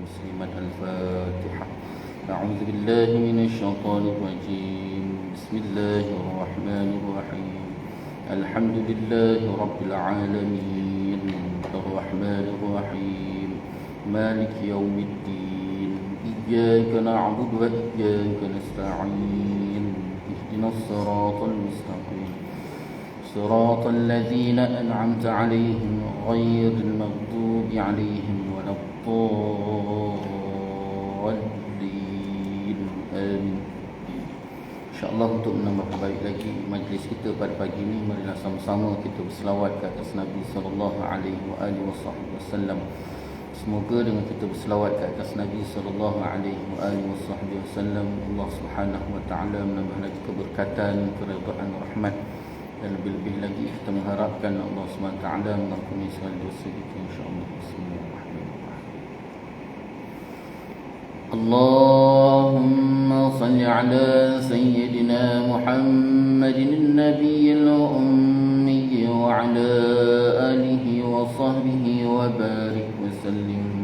مسلما. الفاتحة. أعوذ بالله من الشيطان الرجيم. بسم الله الرحمن الرحيم. الحمد لله رب العالمين الرحمن الرحيم مالك يوم الدين. إياك نعبد وإياك نستعين. اهدنا الصراط المستقيم صراط الذين أنعمت عليهم غير المغضوب عليهم ولا الضالين. آمين. InsyaAllah untuk menambah baik lagi majlis kita pada pagi ini, marilah sama-sama kita berselawat ke atas Nabi sallallahu alaihi wasallam. Semoga dengan kita berselawat ke atas Nabi sallallahu alaihi wasallam, Allah Subhanahu wa taala menambah lagi keberkatan, keridaan, rahmat, dan lebih-lebih lagi kita mengharapkan Allah Subhanahu wa taala mengampuni segala dosa kita insya-Allah. Bismillahirrahmanirrahim. Allahumma salli ala sayyidina Muhammadin nabiyil ummi wa ala alihi wa sahbihi wa barik wa sallim.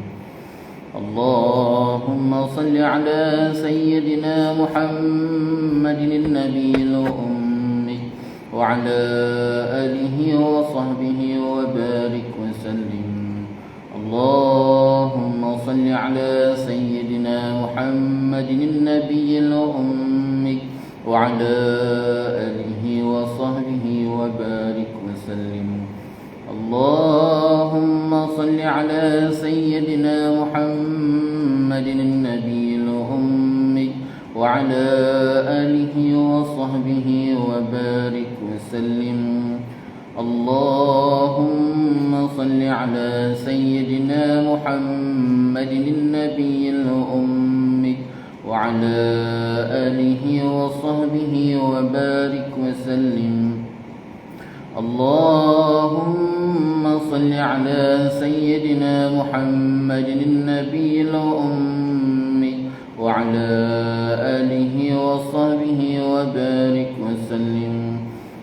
Allahumma salli ala sayyidina Muhammadin nabiyil ummi wa ala alihi wa sahbihi wa barik wa sallim. Allahumma salli ala sayyidina Muhammadin nabiyil ummi wa ala alihi wa sahbihi wa barik wa sallim. Allahumma salli ala sayyidina Muhammadin nabiyil ummi wa ala alihi wa sahbihi wa barik wa sallim. Allahumma salli ala sayyidina Muhammadin nabiyil ummi wa ala alihi wa sahbihi wa barik wa sallim. Allahumma salli ala sayyidina Muhammadin nabiyil ummi wa ala alihi wa sahbihi wa barik wa sallim.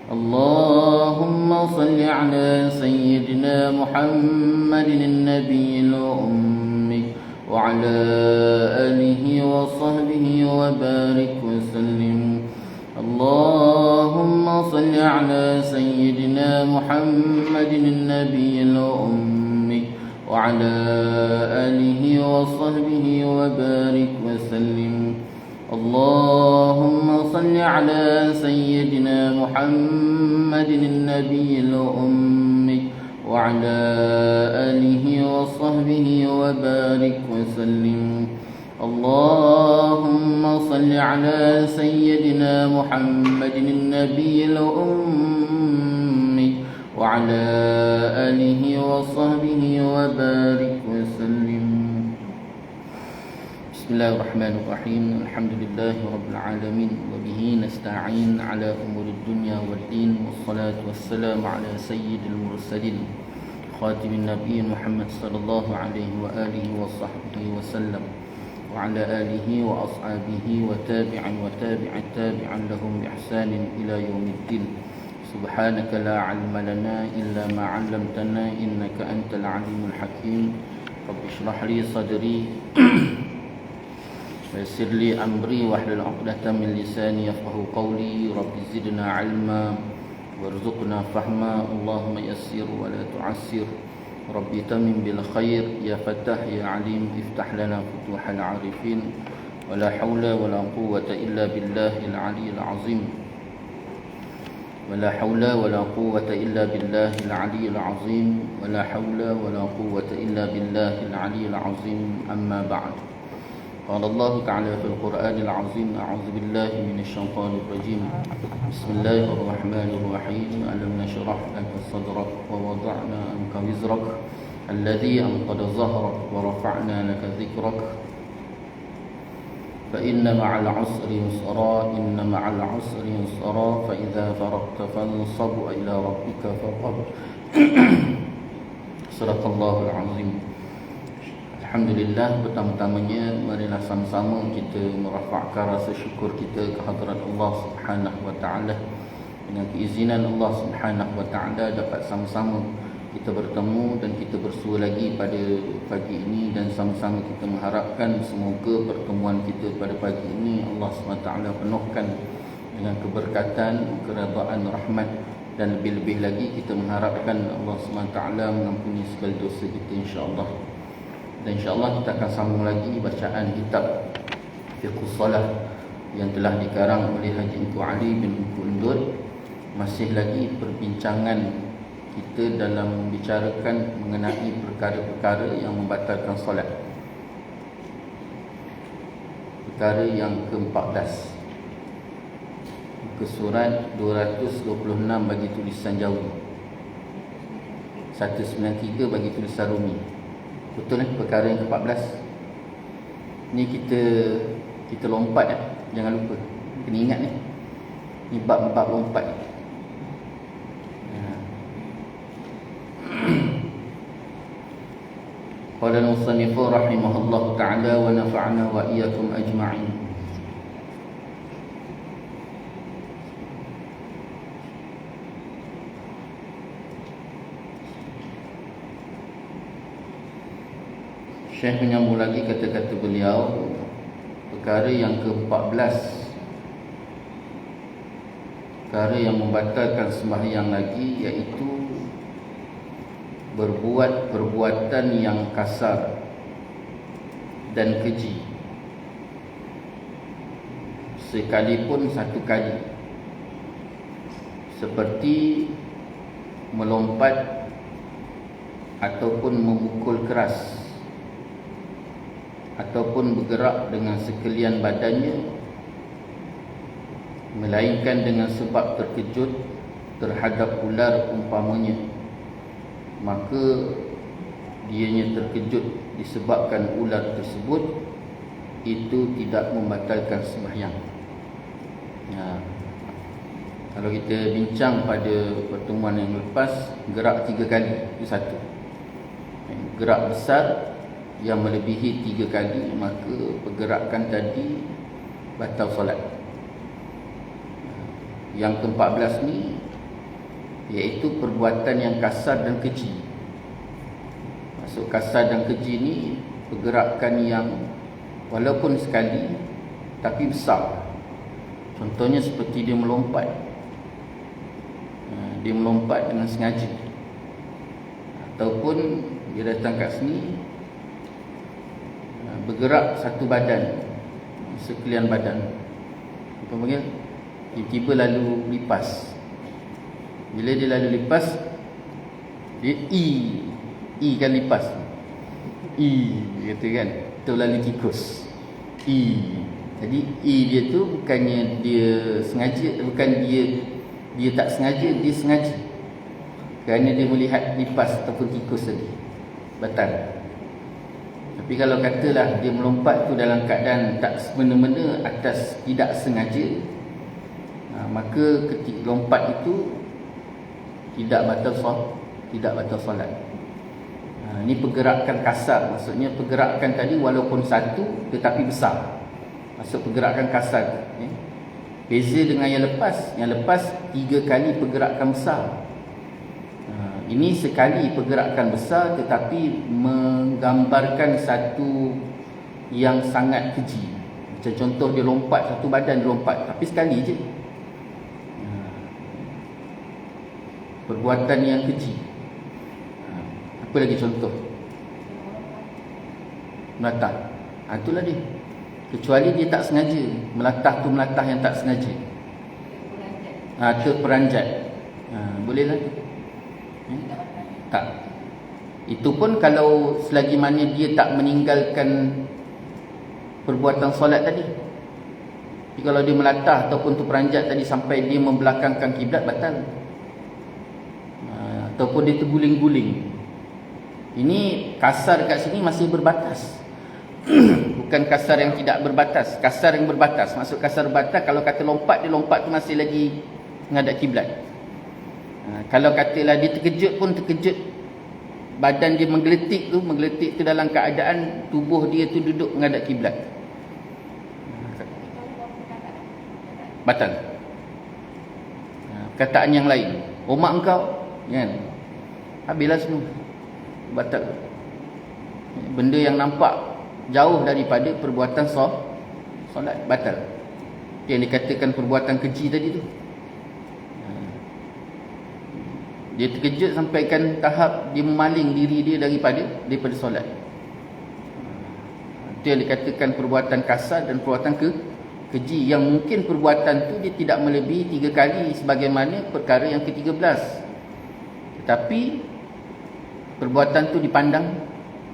Allahumma salli ala sayyidina Muhammadin nabiyil ummi wa ala alihi wa sahbihi wa barik wa sallim. Allahumma salli ala sayyidina Muhammadin nabiyil ummi wa ala alihi wa sahbihi wa barik wa sallim. Allahumma salli ala sayyidina Muhammadin nabiyil ummi wa ala alihi wa sahbihi wa barik wa sallim. Allahumma salli ala sayyidina Muhammadin nabiyil ummi wa ala alihi wa sahbihi wa barik wa sallim. Bismillahirrahmanirrahim. Alhamdulillahi rabbil alamin wa bihi nasta'in ala umuri dunya waddin. Wassalatu wassalamu ala sayyidil mursalin khatimin nabiyyin Muhammad sallallahu alaihi wa alihi wa sahbihi wa sallam wa ala alihi wa ashabihi wa tabi'an wa tabi'at tabi'an lahum bi ihsanin ila yaumiddin. Subhanaka la 'ilma lana illa ma 'allamtana innaka antal 'alimul hakim. Rabbi shrah li sadri ويسر لي أمري واحلل عقدة من لساني يفقهوا قولي. رب زدنا علما وارزقنا فهما. اللهم يسر ولا تعسر. رب تمم بالخير. يا فتاح يا عليم افتح لنا فتوح العارفين. ولا حول ولا قوة إلا بالله العلي العظيم. ولا حول ولا قوة إلا بالله العلي العظيم. ولا حول ولا قوة إلا بالله العلي العظيم. أما بعد. قال الله تعالى في القرآن العظيم. أعوذ بالله من الشيطان الرجيم. بسم الله الرحمن الرحيم. ألم نشرح لك صدرك ووضعنا عنك وزرك الذي أنقض ظهرك ورفعنا لك ذكرك فإن مع العسر يسرا. إن مع العسر يسرا. فإذا فرغت فانصب إلى ربك فارغب. صدق الله العظيم. Alhamdulillah, pertama-tamanya marilah sama-sama kita merafakkan rasa syukur kita ke hadirat Allah Subhanahu wa taala. Dengan keizinan Allah Subhanahu wa taala dapat sama-sama kita bertemu dan kita bersua lagi pada pagi ini, dan sama-sama kita mengharapkan semoga pertemuan kita pada pagi ini Allah SWT penuhkan dengan keberkatan, keredaan, rahmat, dan lebih-lebih lagi kita mengharapkan Allah SWT mengampuni segala dosa kita insya-Allah. Dan insya-Allah kita akan sambung lagi bacaan kitab Fiqhus Salah yang telah dikarang oleh Haji Engku Ali bin Engku Undud. Masih lagi perbincangan kita dalam membicarakan mengenai perkara-perkara yang membatalkan solat. Perkara yang ke-14, muka surat 226 bagi tulisan Jawi, 193 bagi tulisan Rumi. Betul perkara yang ke-14. Ni kita lompat jangan lupa. Kena ingat ni. Ni bab-bab lompat. Qala al-musannif rahimahullah ta'ala wa nafa'na wa iyyakum ajma'in. Syekh menyambung lagi kata-kata beliau, perkara yang ke-14, perkara yang membatalkan sembahyang lagi, iaitu berbuat perbuatan yang kasar dan keji, sekalipun satu kali, seperti melompat ataupun memukul keras ataupun bergerak dengan sekalian badannya, melainkan dengan sebab terkejut terhadap ular umpamanya, maka dianya terkejut disebabkan ular tersebut, itu tidak membatalkan sembahyang. Kalau kita bincang pada pertemuan yang lepas, gerak 3 kali itu satu. Gerak besar yang melebihi 3 kali, maka pergerakan tadi batal solat. Yang ke-14 ni iaitu perbuatan yang kasar dan keji. Maksud kasar dan keji ni pergerakan yang walaupun sekali tapi besar. Contohnya seperti dia melompat. Dia melompat dengan sengaja, ataupun dia datang kat sini bergerak satu badan, sekalian badan, apa panggil, tiba-tiba lalu lipas. Bila dia lalu lipas, dia I kan lipas, kata kan, tu lalu tikus, Jadi dia tu bukannya dia sengaja, bukan dia tak sengaja, dia sengaja kerana dia melihat lipas ataupun tikus tadi, batal. Tapi kalau katalah dia melompat tu dalam keadaan tak semena-mena atas tidak sengaja, maka ketika lompat itu tidak batal solat. Ini pergerakan kasar, maksudnya pergerakan tadi walaupun satu tetapi besar. Maksud pergerakan kasar, beza dengan yang lepas. Yang lepas 3 kali pergerakan besar. Ini sekali pergerakan besar tetapi menggambarkan satu yang sangat keji. Macam contoh dia lompat, satu badan dia lompat, tapi sekali je. Perbuatan yang keji. Apa lagi contoh? Melatah. Itulah dia. Kecuali dia tak sengaja. Melatah tu melatah yang tak sengaja. Terperanjat. Boleh lah. Tak. Itu pun kalau selagi mana dia tak meninggalkan perbuatan solat tadi. Tapi kalau dia melatah ataupun terperanjat tadi sampai dia membelakangkan kiblat, batal. Ataupun dia terguling-guling. Ini kasar kat sini masih berbatas. Bukan kasar yang tidak berbatas, kasar yang berbatas. Maksud kasar berbatas, kalau kata lompat, dia lompat tu masih lagi menghadap kiblat. Kalau katalah dia terkejut pun terkejut, badan dia menggeletik tu dalam keadaan tubuh dia tu duduk menghadap kiblat, batal. Kataan yang lain, mak engkau kan, habislah semua, batal. Benda yang nampak jauh daripada perbuatan solat, batal. Yang dikatakan perbuatan keji tadi tu, dia terkejut sampaikan tahap dia memaling diri dia daripada solat. Itu yang dikatakan perbuatan kasar dan perbuatan keji, yang mungkin perbuatan tu dia tidak melebihi 3 kali sebagaimana perkara yang ke-13. Tetapi perbuatan tu dipandang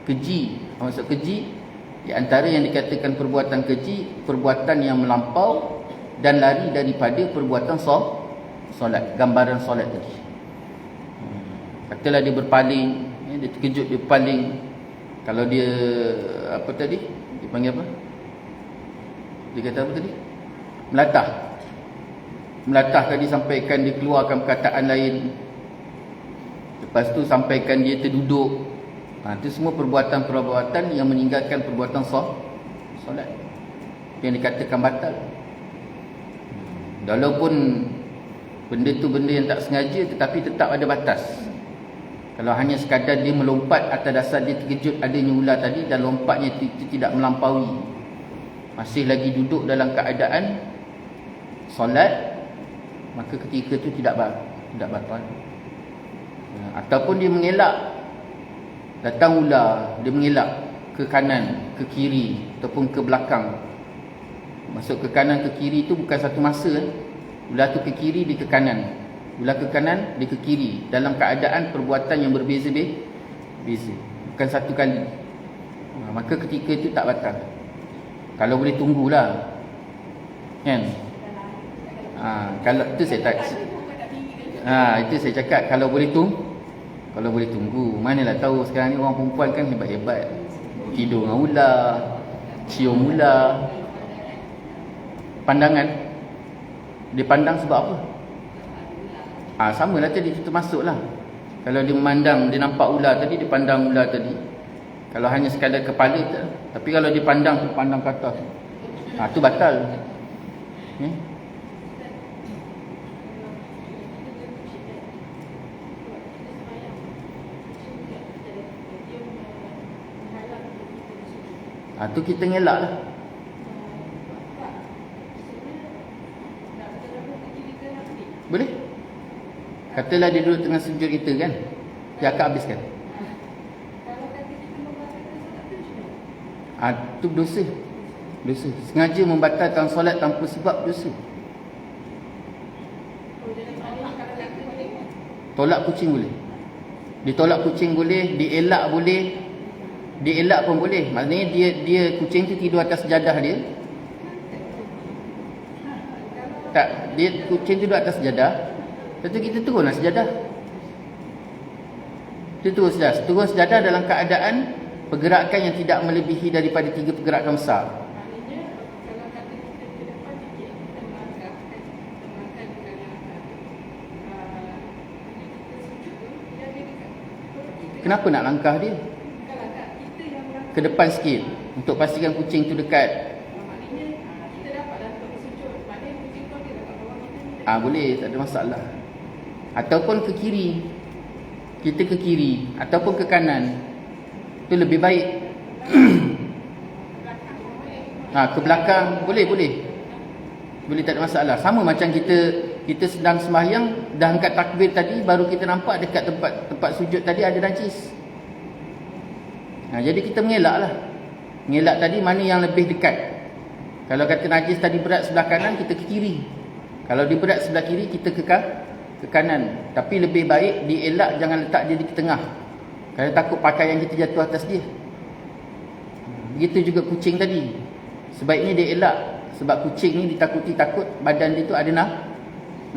keji. Maksud keji, di antara yang dikatakan perbuatan keji, perbuatan yang melampau dan lari daripada perbuatan solat, gambaran solat tadi. Katalah dia berpaling, dia terkejut, dia berpaling. Kalau dia apa tadi? Dia panggil apa? Dia kata apa tadi? Melatah tadi, sampaikan dia keluarkan perkataan lain. Lepas tu sampaikan dia terduduk. Itu semua perbuatan-perbuatan yang meninggalkan perbuatan solat, yang dikatakan batal. Walaupun benda tu benda yang tak sengaja, tetapi tetap ada batas. Kalau hanya sekadar dia melompat atas dasar dia terkejut adanya ular tadi, dan lompatnya itu tidak melampaui, masih lagi duduk dalam keadaan solat, maka ketika itu tidak batal. Ataupun dia mengelak, datang ular, dia mengelak ke kanan, ke kiri ataupun ke belakang. Masuk ke kanan, ke kiri itu bukan satu masa. Ular tu ke kiri, dia ke kanan. Ular ke kanan, dia ke kiri, dalam keadaan perbuatan yang berbeza-beza, bukan satu kali. Maka ketika itu tak batal. Kalau boleh tunggulah, kan? Kalau itu saya cakap, kalau boleh tunggu. Manalah tahu sekarang ni orang perempuan kan hebat-hebat, tidur dengan ular, cium ular. Pandangan, dia pandang sebab apa? Sama lah tadi, itu termasuklah. Kalau dia memandang, dia nampak ular tadi, dia pandang ular tadi. Kalau hanya sekadar kepala tak. Tapi kalau dia pandang ke atas, tu batal. Tu kita ngelak lah. Boleh? Katalah dia duduk tengah sujud kita kan, dia akan habiskan. Itu dosa. Sengaja membatalkan solat tanpa sebab, dosa. Tolak kucing boleh, ditolak kucing boleh, dielak boleh. Dielak pun boleh. Maknanya dia kucing tu tidur atas sejadah dia. Tak, dia kucing tidur atas sejadah. Lepas tu kita turunlah sejadah. Kita turun sejadah dalam keadaan pergerakan yang tidak melebihi daripada 3 pergerakan besar. Kenapa nak langkah dia ke depan sikit untuk pastikan kucing tu dekat? Boleh, tak ada masalah. Ataupun ke kiri, kita ke kiri ataupun ke kanan, itu lebih baik. Ke belakang boleh, tak ada masalah. Sama macam kita sedang sembahyang, dah angkat takbir tadi, baru kita nampak dekat tempat sujud tadi ada najis. Jadi kita mengelaklah. Mengelak tadi mana yang lebih dekat. Kalau kata najis tadi berat sebelah kanan, kita ke kiri. Kalau dia berat sebelah kiri, kita ke kanan. Tapi lebih baik dielak, jangan letak dia di tengah. Kalau takut pakaian kita jatuh atas dia. Begitu juga kucing tadi, sebaiknya dia elak. Sebab kucing ni ditakuti takut badan dia tu ada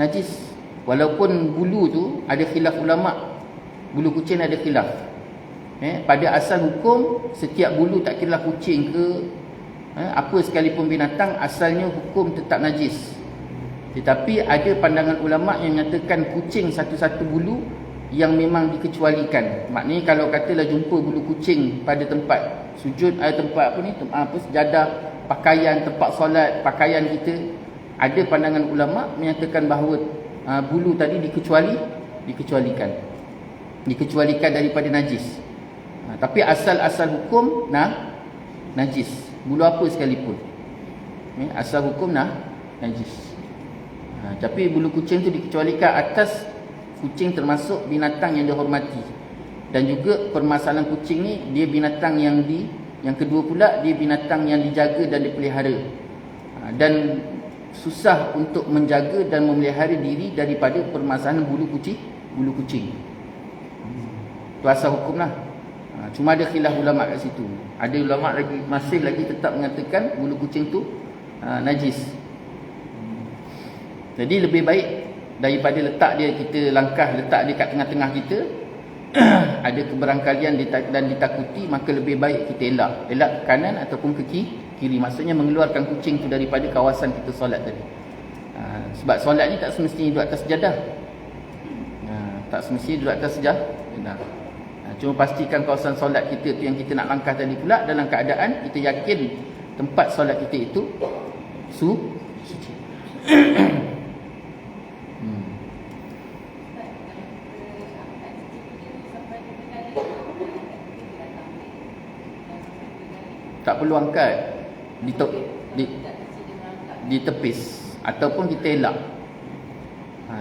najis. Walaupun bulu tu ada khilaf ulama', bulu kucing ada khilaf. Pada asal hukum, setiap bulu, tak kira kucing ke apa sekalipun binatang, asalnya hukum tetap najis. Tetapi ada pandangan ulama' yang menyatakan kucing satu-satu bulu yang memang dikecualikan. Maknanya kalau katalah jumpa bulu kucing pada tempat sujud, tempat sejadah, pakaian, tempat solat, pakaian kita, ada pandangan ulama' menyatakan bahawa bulu tadi dikecualikan. dikecualikan daripada najis. Tapi asal-asal hukum najis, bulu apa sekalipun. Asal hukum najis. Tapi bulu kucing tu dikecualikan atas kucing termasuk binatang yang dihormati. Dan juga permasalahan kucing ni, dia binatang yang kedua pula, dia binatang yang dijaga dan dipelihara. Dan susah untuk menjaga dan memelihara diri daripada permasalahan bulu kucing. Itu asal hukum lah. Cuma ada khilaf ulama kat situ. Ada ulama masih lagi tetap mengatakan bulu kucing tu najis. Jadi lebih baik daripada letak dia, kita letak dia kat tengah-tengah kita, ada keberangkalian dan ditakuti, maka lebih baik kita elak ke kanan ataupun ke kiri. Maksudnya mengeluarkan kucing tu daripada kawasan kita solat tadi. Sebab solat ni tak semestinya duduk atas sejadah. Tak semestinya duduk atas sejadah. Cuma pastikan kawasan solat kita tu yang kita nak langkah tadi pula dalam keadaan kita yakin tempat solat kita itu suci. Tak perlu angkat, ditepis ataupun kita elak.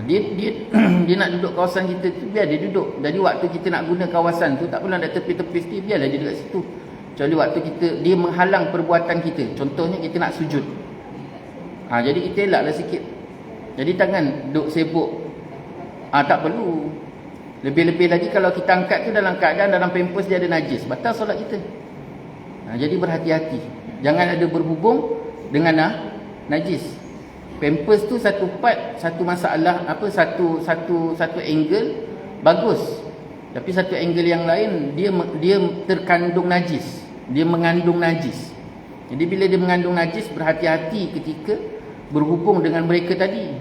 Dia nak duduk kawasan kita tu, biar dia duduk. Jadi waktu kita nak guna kawasan tu, tak perlu nak tepis-tepis dia, biarlah dia dekat situ. Kecuali waktu dia menghalang perbuatan kita. Contohnya kita nak sujud, jadi kita elaklah sikit. Jadi tangan duduk sibuk, tak perlu. Lebih-lebih lagi kalau kita angkat tu dalam keadaan dalam pampers dia ada najis, batal solat kita. Jadi berhati-hati, jangan ada berhubung dengan najis. Pampers tu satu part, satu masalah, satu angle bagus. Tapi satu angle yang lain, dia terkandung najis, dia mengandung najis. Jadi bila dia mengandung najis, berhati-hati ketika berhubung dengan mereka tadi.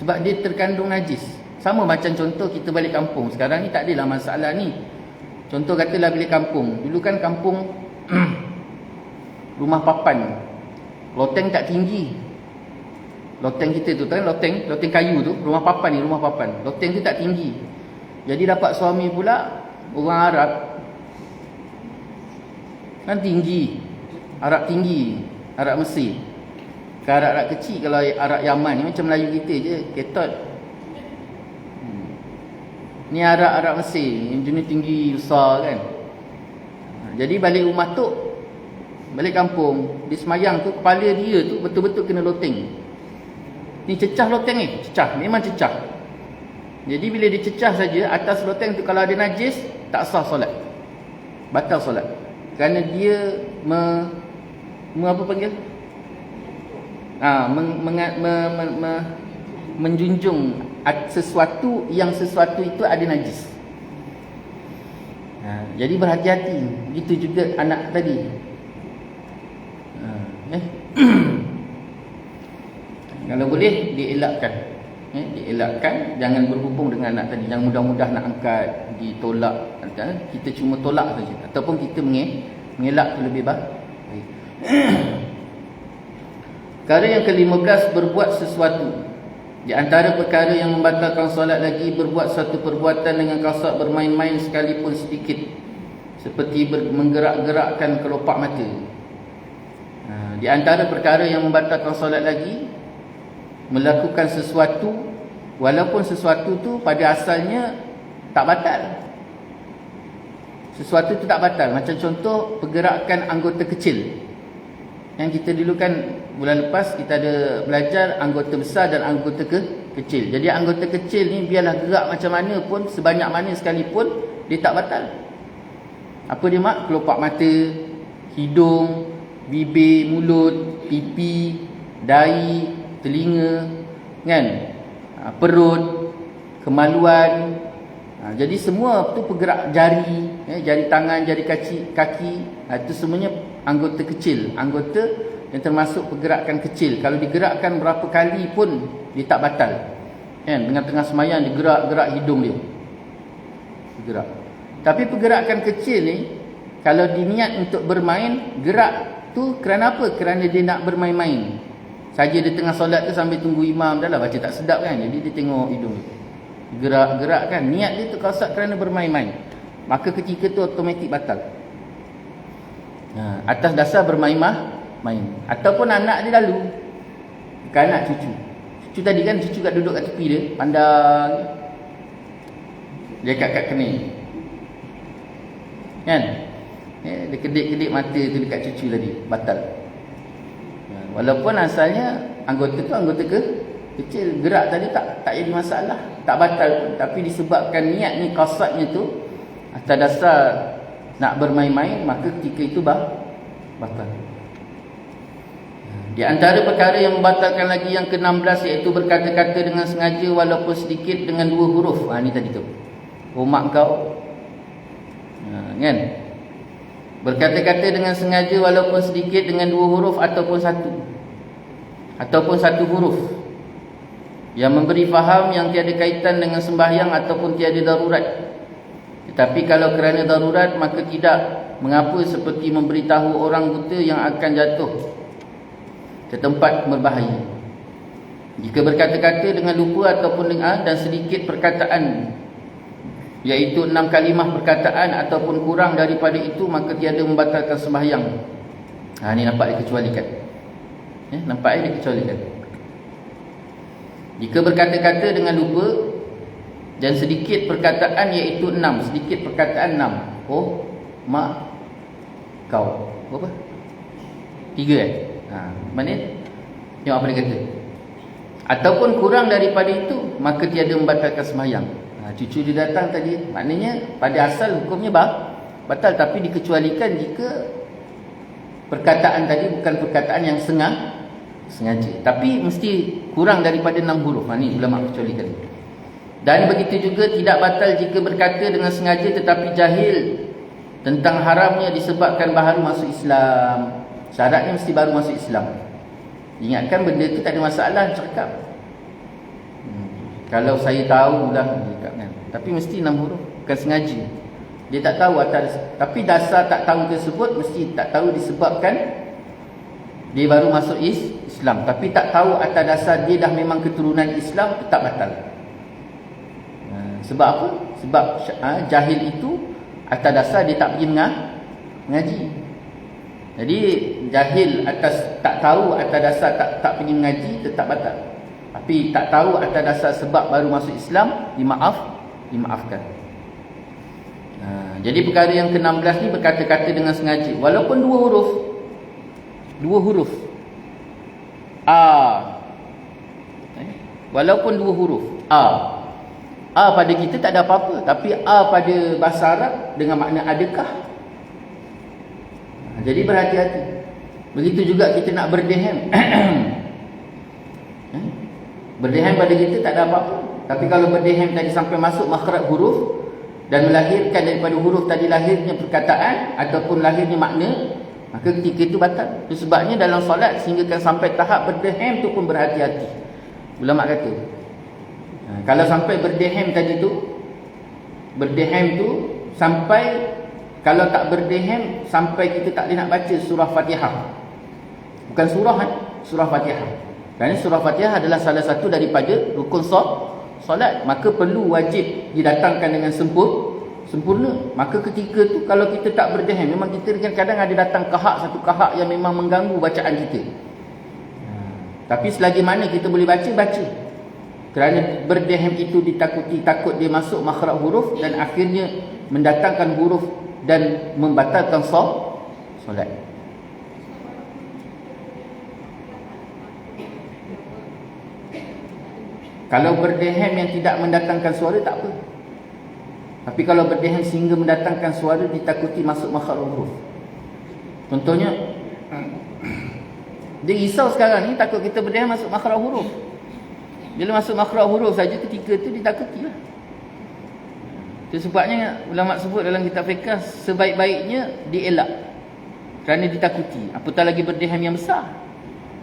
Sebab dia terkandung najis. Sama macam contoh kita balik kampung. Sekarang ni tak adalah masalah ni. Contoh katalah balik kampung. Dulu kan kampung rumah papan, loteng tak tinggi. Loteng kita tu kan, loteng kayu tu, rumah papan ni, rumah papan. Loteng tu tak tinggi. Jadi dapat suami pula orang Arab. Kan tinggi. Arab tinggi, Arab Mesir. Ke Arab kecil, kalau Arab Yaman ni macam Melayu kita je, ketot. Ni Arab Mesir, yang jenis tinggi besar kan. Jadi balik rumah tu, balik kampung, di semayang tu, kepala dia tu betul-betul kena loteng. Ni cecah loteng ni, cecah, memang cecah. Jadi bila dia cecah saja, atas loteng tu kalau ada najis, tak sah solat, batal solat. Kerana dia apa panggil? Menjunjung sesuatu itu ada najis. Jadi berhati-hati. Begitu juga anak tadi. Kalau boleh dielakkan. Dielakkan, jangan berhubung dengan anak tadi. Jangan mudah-mudah nak angkat, ditolak. Kita cuma tolak saja, ataupun kita mengelak tu lebih baik. Perkara yang ke-15, berbuat sesuatu. Di antara perkara yang membatalkan solat lagi, berbuat satu perbuatan dengan kasar bermain-main sekalipun sedikit, seperti menggerak-gerakkan kelopak mata. Di antara perkara yang membatalkan solat lagi, melakukan sesuatu walaupun sesuatu tu pada asalnya tak batal. Sesuatu tu tak batal. Macam contoh pergerakan anggota kecil. Yang kita dulu kan bulan lepas kita ada belajar anggota besar dan anggota kecil. Jadi anggota kecil ni biarlah gerak macam mana pun, sebanyak mana sekalipun, dia tak batal. Apa dia mak? Kelopak mata, hidung, bibir, mulut, pipi, dahi, telinga, kan? Perut, kemaluan. Jadi semua tu pergerak jari, jari tangan, jari kaki, itu semuanya anggota kecil, anggota yang termasuk pergerakan kecil. Kalau digerakkan berapa kali pun dia tak batal. Kan? Dengan tengah semayang digerak-gerak hidung dia, gerak. Tapi pergerakan kecil ni, kalau diniat untuk bermain, gerak tu kerana apa? Kerana dia nak bermain-main. saja dia tengah solat tu sambil tunggu imam, dah lah baca tak sedap kan, jadi dia tengok hidung gerak-gerak kan, niat dia tu qasad kerana bermain-main, maka ketika tu automatik batal. Atas dasar bermain. Ataupun anak dia lalu, bukan anak, cucu tadi kan, cucu kat duduk kat tepi dia, pandang dia kat kening kan, dia kedip-kedip mata tu dekat cucu tadi, batal. Walaupun asalnya anggota tu anggota kecil, gerak tadi tak jadi masalah, tak batal pun, tapi disebabkan niat ni, qasadnya tu atas dasar nak bermain-main, maka ketika itu batal. Di antara perkara yang membatalkan lagi yang ke-16, iaitu berkata-kata dengan sengaja walaupun sedikit dengan 2 huruf. Ni tadi tu, mak kau, kan, berkata-kata dengan sengaja walaupun sedikit dengan 2 huruf ataupun satu huruf yang memberi faham yang tiada kaitan dengan sembahyang ataupun tiada darurat. Tetapi kalau kerana darurat, maka tidak mengapa, seperti memberitahu orang buta yang akan jatuh ke tempat berbahaya. Jika berkata-kata dengan lupa ataupun dan sedikit perkataan, iaitu 6 kalimah perkataan ataupun kurang daripada itu, maka tiada membatalkan sembahyang. Ni nampak dikecualikan. Nampak dikecualikan. Jika berkata-kata dengan lupa dan sedikit perkataan, iaitu 6, sedikit perkataan 6. Oh, mak kau. Berapa? 3 Mana? Tengok apa dia kata. Ataupun kurang daripada itu, maka tiada membatalkan sembahyang. Cucu dia datang tadi, maknanya pada asal hukumnya batal, tapi dikecualikan jika perkataan tadi bukan perkataan yang sengaja, tapi mesti kurang daripada 6 huruf. Ni ulama kecualikan. Dan begitu juga tidak batal jika berkata dengan sengaja tetapi jahil tentang haramnya disebabkan baru masuk Islam. Syaratnya mesti baru masuk Islam. Ingatkan benda tu tak ada masalah, cakap. Kalau saya tahu lah, cakap kan. Tapi mesti 6 huruf, bukan sengaja. Dia tak tahu atas, tapi dasar tak tahu tersebut mesti tak tahu disebabkan dia baru masuk Islam. Tapi tak tahu atas dasar dia dah memang keturunan Islam, tetap batal. Sebab apa? Sebab jahil itu atas dasar dia tak pergi mengaji. Jadi jahil atas tak tahu atas dasar tak pergi mengaji, tetap batal. Tapi tak tahu atas dasar sebab baru masuk Islam, dimaafkan. Jadi perkara yang ke-16 ni berkata-kata dengan sengaja walaupun 2 huruf. 2 huruf. Walaupun 2 huruf. Pada kita tak ada apa-apa, tapi pada bahasa Arab dengan makna adakah. Jadi berhati-hati. Begitu juga kita nak berdehem. Berdehem pada kita tak ada apa-apa, tapi kalau berdehem tadi sampai masuk makhraj huruf dan melahirkan daripada huruf tadi lahirnya perkataan ataupun lahirnya makna, maka ketika itu batal. Itu sebabnya dalam solat sehinggakan sampai tahap berdehem tu pun berhati-hati. Ulama kata, kalau sampai berdehem tadi tu, berdehem tu sampai, kalau tak berdehem sampai kita tak boleh nak baca surah Fatihah. Bukan surah Fatihah. Kerana surah Fatihah adalah salah satu daripada rukun solat, maka perlu wajib didatangkan dengan sempurna. Maka ketika tu kalau kita tak berdehem, memang kita kadang-kadang ada datang satu kahak yang memang mengganggu bacaan kita. Tapi selagi mana kita boleh baca. Kerana berdehem itu ditakuti, takut dia masuk makhraj huruf dan akhirnya mendatangkan huruf dan membatalkan solat. Kalau berdehem yang tidak mendatangkan suara tak apa. Tapi kalau berdehem sehingga mendatangkan suara, ditakuti masuk makhraj huruf. Contohnya, dia risau sekarang ni, takut kita berdehem masuk makhraj huruf. Bila masuk makhraj huruf saja ketika tu ditakutilah. Itu sebabnya ulama sebut dalam kitab fiqh, sebaik-baiknya dielak kerana ditakuti. Apatah lagi berdehem yang besar.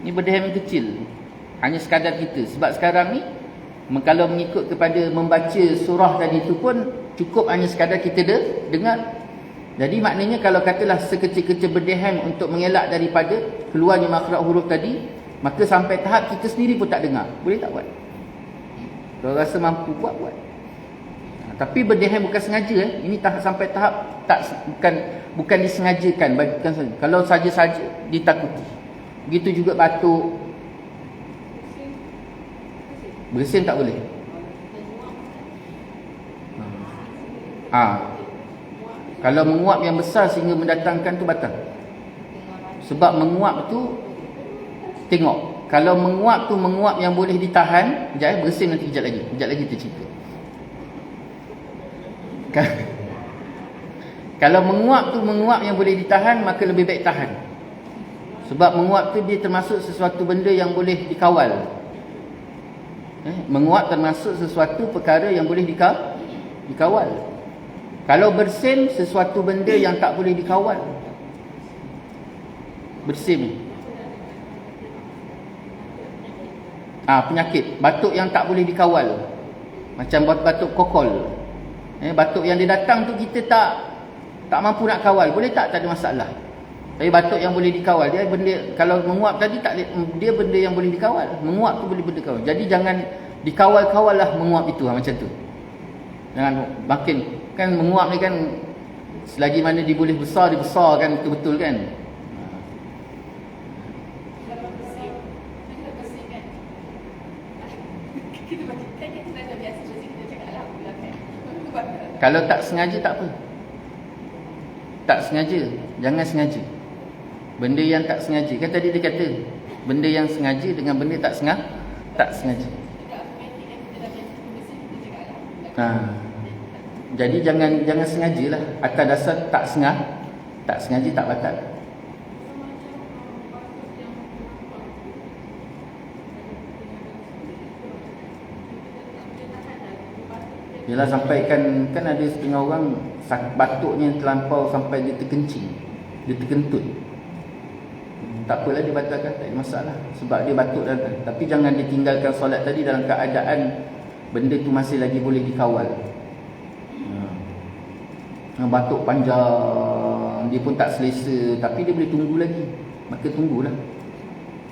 Ni berdehem yang kecil, hanya sekadar kita. Sebab sekarang ni kalau mengikut kepada membaca surah tadi tu pun cukup hanya sekadar kita dengar. Jadi maknanya kalau katalah sekecil-kecil berdehem untuk mengelak daripada keluarnya makhraj huruf tadi, Maka sampai tahap kita sendiri pun tak dengar. Boleh tak buat? Kalau rasa mampu buat. Tapi berdehem bukan sengaja. Ini sampai tahap bukan disengajakan. Kalau saja-saja ditakuti. Begitu juga batuk. Bersin tak boleh. Kalau menguap yang besar sehingga mendatangkan tu batal. Sebab menguap tu, tengok, kalau menguap tu menguap yang boleh ditahan, kejap bersin nanti kejap lagi tercipta. Kalau menguap tu menguap yang boleh ditahan, maka lebih baik tahan. Sebab menguap tu dia termasuk sesuatu benda yang boleh dikawal. Menguap termasuk sesuatu perkara yang boleh dikawal. Kalau bersin, sesuatu benda yang tak boleh dikawal. Bersin. Penyakit, batuk yang tak boleh dikawal. Macam batuk kokol. Batuk yang dia datang tu kita tak mampu nak kawal. Boleh tak? Tak ada masalah. Tapi batuk yang boleh dikawal, dia benda, kalau menguap tadi dia benda yang boleh dikawal. Menguap tu boleh benda kawal. Jadi jangan dikawal-kawal lah menguap itu, macam tu. Jangan makin, kan menguap ni kan selagi mana dia boleh besar, dia besar kan, betul-betul kan. Kalau tak sengaja tak apa. Tak sengaja, jangan sengaja. Benda yang tak sengaja, kan tadi dia kata benda yang sengaja dengan benda tak sengaja. Jadi jangan sengajalah. Atas dasar tak sengaja tak batal. Yalah, sampai kan ada setengah orang batuknya terlampau sampai dia terkencing, dia terkentut. Tak apalah, dia batalkan, tak ada masalah. Sebab dia batuk datang. Tapi jangan ditinggalkan solat tadi dalam keadaan benda tu masih lagi boleh dikawal. Batuk panjang, dia pun tak selesa, tapi dia boleh tunggu lagi, maka tunggulah.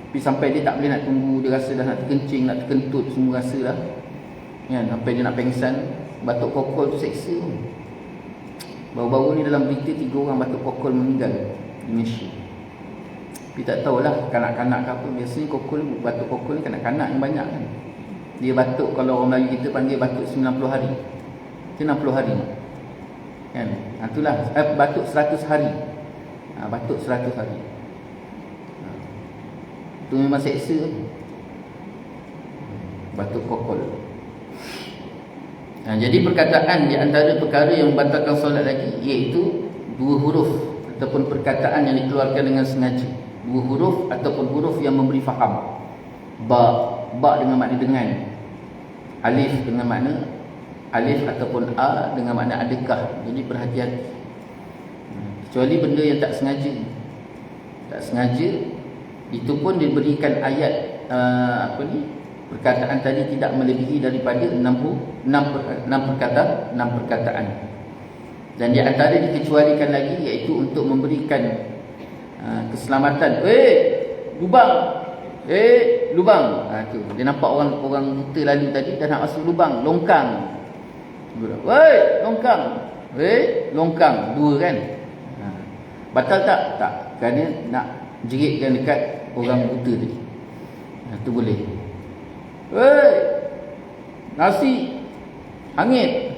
Tapi sampai dia tak boleh nak tunggu, dia rasa dah nak terkencing, nak terkentut, semua rasa dah kan, sampai dia nak pengsan. Batuk kokol tu seksa pun. Baru-baru ni dalam berita 3 orang batuk kokol meninggal di Malaysia. Tapi tak tahulah kanak-kanak ke apa. Biasanya batuk kokol ni kanak-kanak yang banyak kan. Dia batuk, kalau orang Melayu kita panggil batuk 90 hari. Itu 60 hari kan. Itulah batuk 100 hari. Batuk 100 hari. Itu memang seksa. Batuk kokol. Jadi perkataan di antara perkara yang membatalkan solat lagi, iaitu 2 huruf ataupun perkataan yang dikeluarkan dengan sengaja. 2 huruf ataupun huruf yang memberi faham. Ba dengan makna dengan. Alif dengan makna alif ataupun a dengan makna adakah. Jadi berhati-hati. Kecuali benda yang tak sengaja. Tak sengaja, itu pun diberikan ayat perkataan tadi tidak melebihi daripada 6 perkataan. Dan di antara dikecualikan lagi iaitu untuk memberikan keselamatan. Lubang. Tu dia nampak orang buta lalu tadi dah nak masuk lubang, longkang. Longkang 2 kan. Batal tak? Tak. Kerana nak jeritkan dekat orang buta tadi. Tu boleh. Nasi hangit.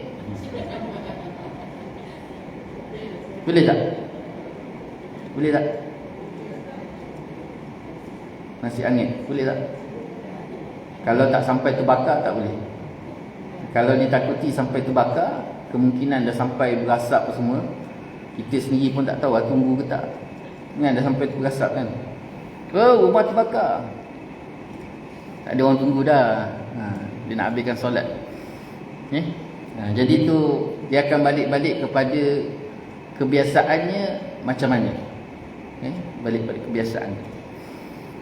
Boleh tak? Boleh tak? Nasi hangit boleh tak? Kalau tak sampai terbakar tak boleh. Kalau ditakuti sampai terbakar, kemungkinan dah sampai berasap semua, kita sendiri pun tak tahu tunggu ke tak. Kan dah sampai berasap kan. Rumah terbakar. Tak ada orang tunggu dah. Dia nak habiskan solat. Jadi tu dia akan balik-balik kepada kebiasaannya macam mana. Balik-balik kebiasaan.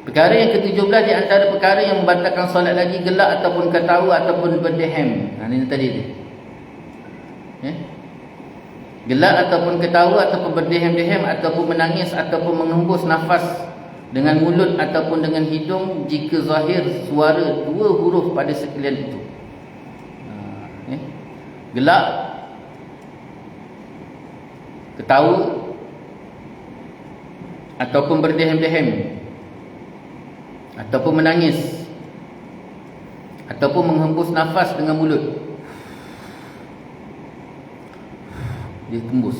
Perkara yang ke-17 di antara perkara yang membatalkan solat lagi, gelak ataupun ketawa ataupun berdehem. Ini tadi dia. Gelak ataupun ketawa ataupun berdehem-dehem ataupun menangis ataupun menghembus nafas dengan mulut ataupun dengan hidung jika zahir suara dua huruf pada sekalian itu. Gelak, ketawa, ataupun berdehem-dehem, ataupun menangis, ataupun menghembus nafas dengan mulut. Dia tembus.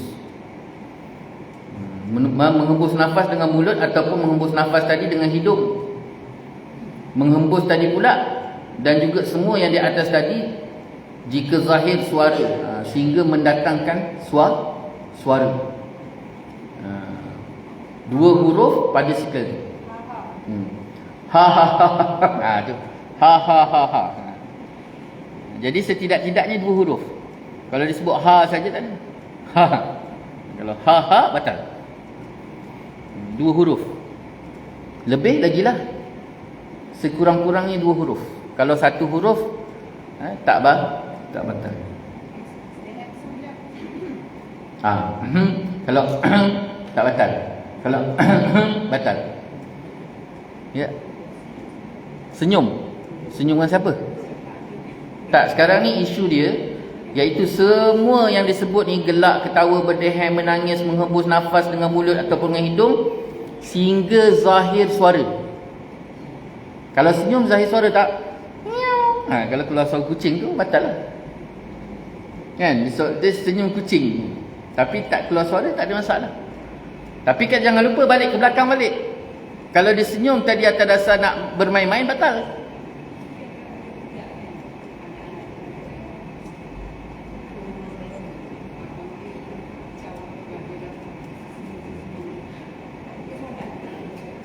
Menghembus nafas dengan mulut ataupun menghembus nafas tadi dengan hidung. Menghembus tadi pula, dan juga semua yang di atas tadi jika zahir suara, sehingga mendatangkan suara. Dua huruf pada sekali. Ha ha ha ha. Tu. Ha ha ha ha. Jadi setidak-tidaknya dua huruf. Kalau disebut ha saja tak ada. Ha. Kalau ha ha batal. Dua huruf. Lebih lagilah. Sekurang-kurangnya dua huruf. Kalau satu huruf tak batal. Kalau tak batal. Kalau batal. Ya. Senyum dengan siapa? Tak, sekarang ni isu dia iaitu semua yang disebut ni, gelak, ketawa, berdehem, menangis, menghembus nafas dengan mulut ataupun dengan hidung sehingga zahir suara. Kalau senyum zahir suara tak? Kalau keluar suara kucing tu batal lah. Kan? Dia senyum kucing tapi tak keluar suara, tak ada masalah. Tapi kan jangan lupa balik ke belakang balik. Kalau dia senyum tadi atas dasar nak bermain-main, batal.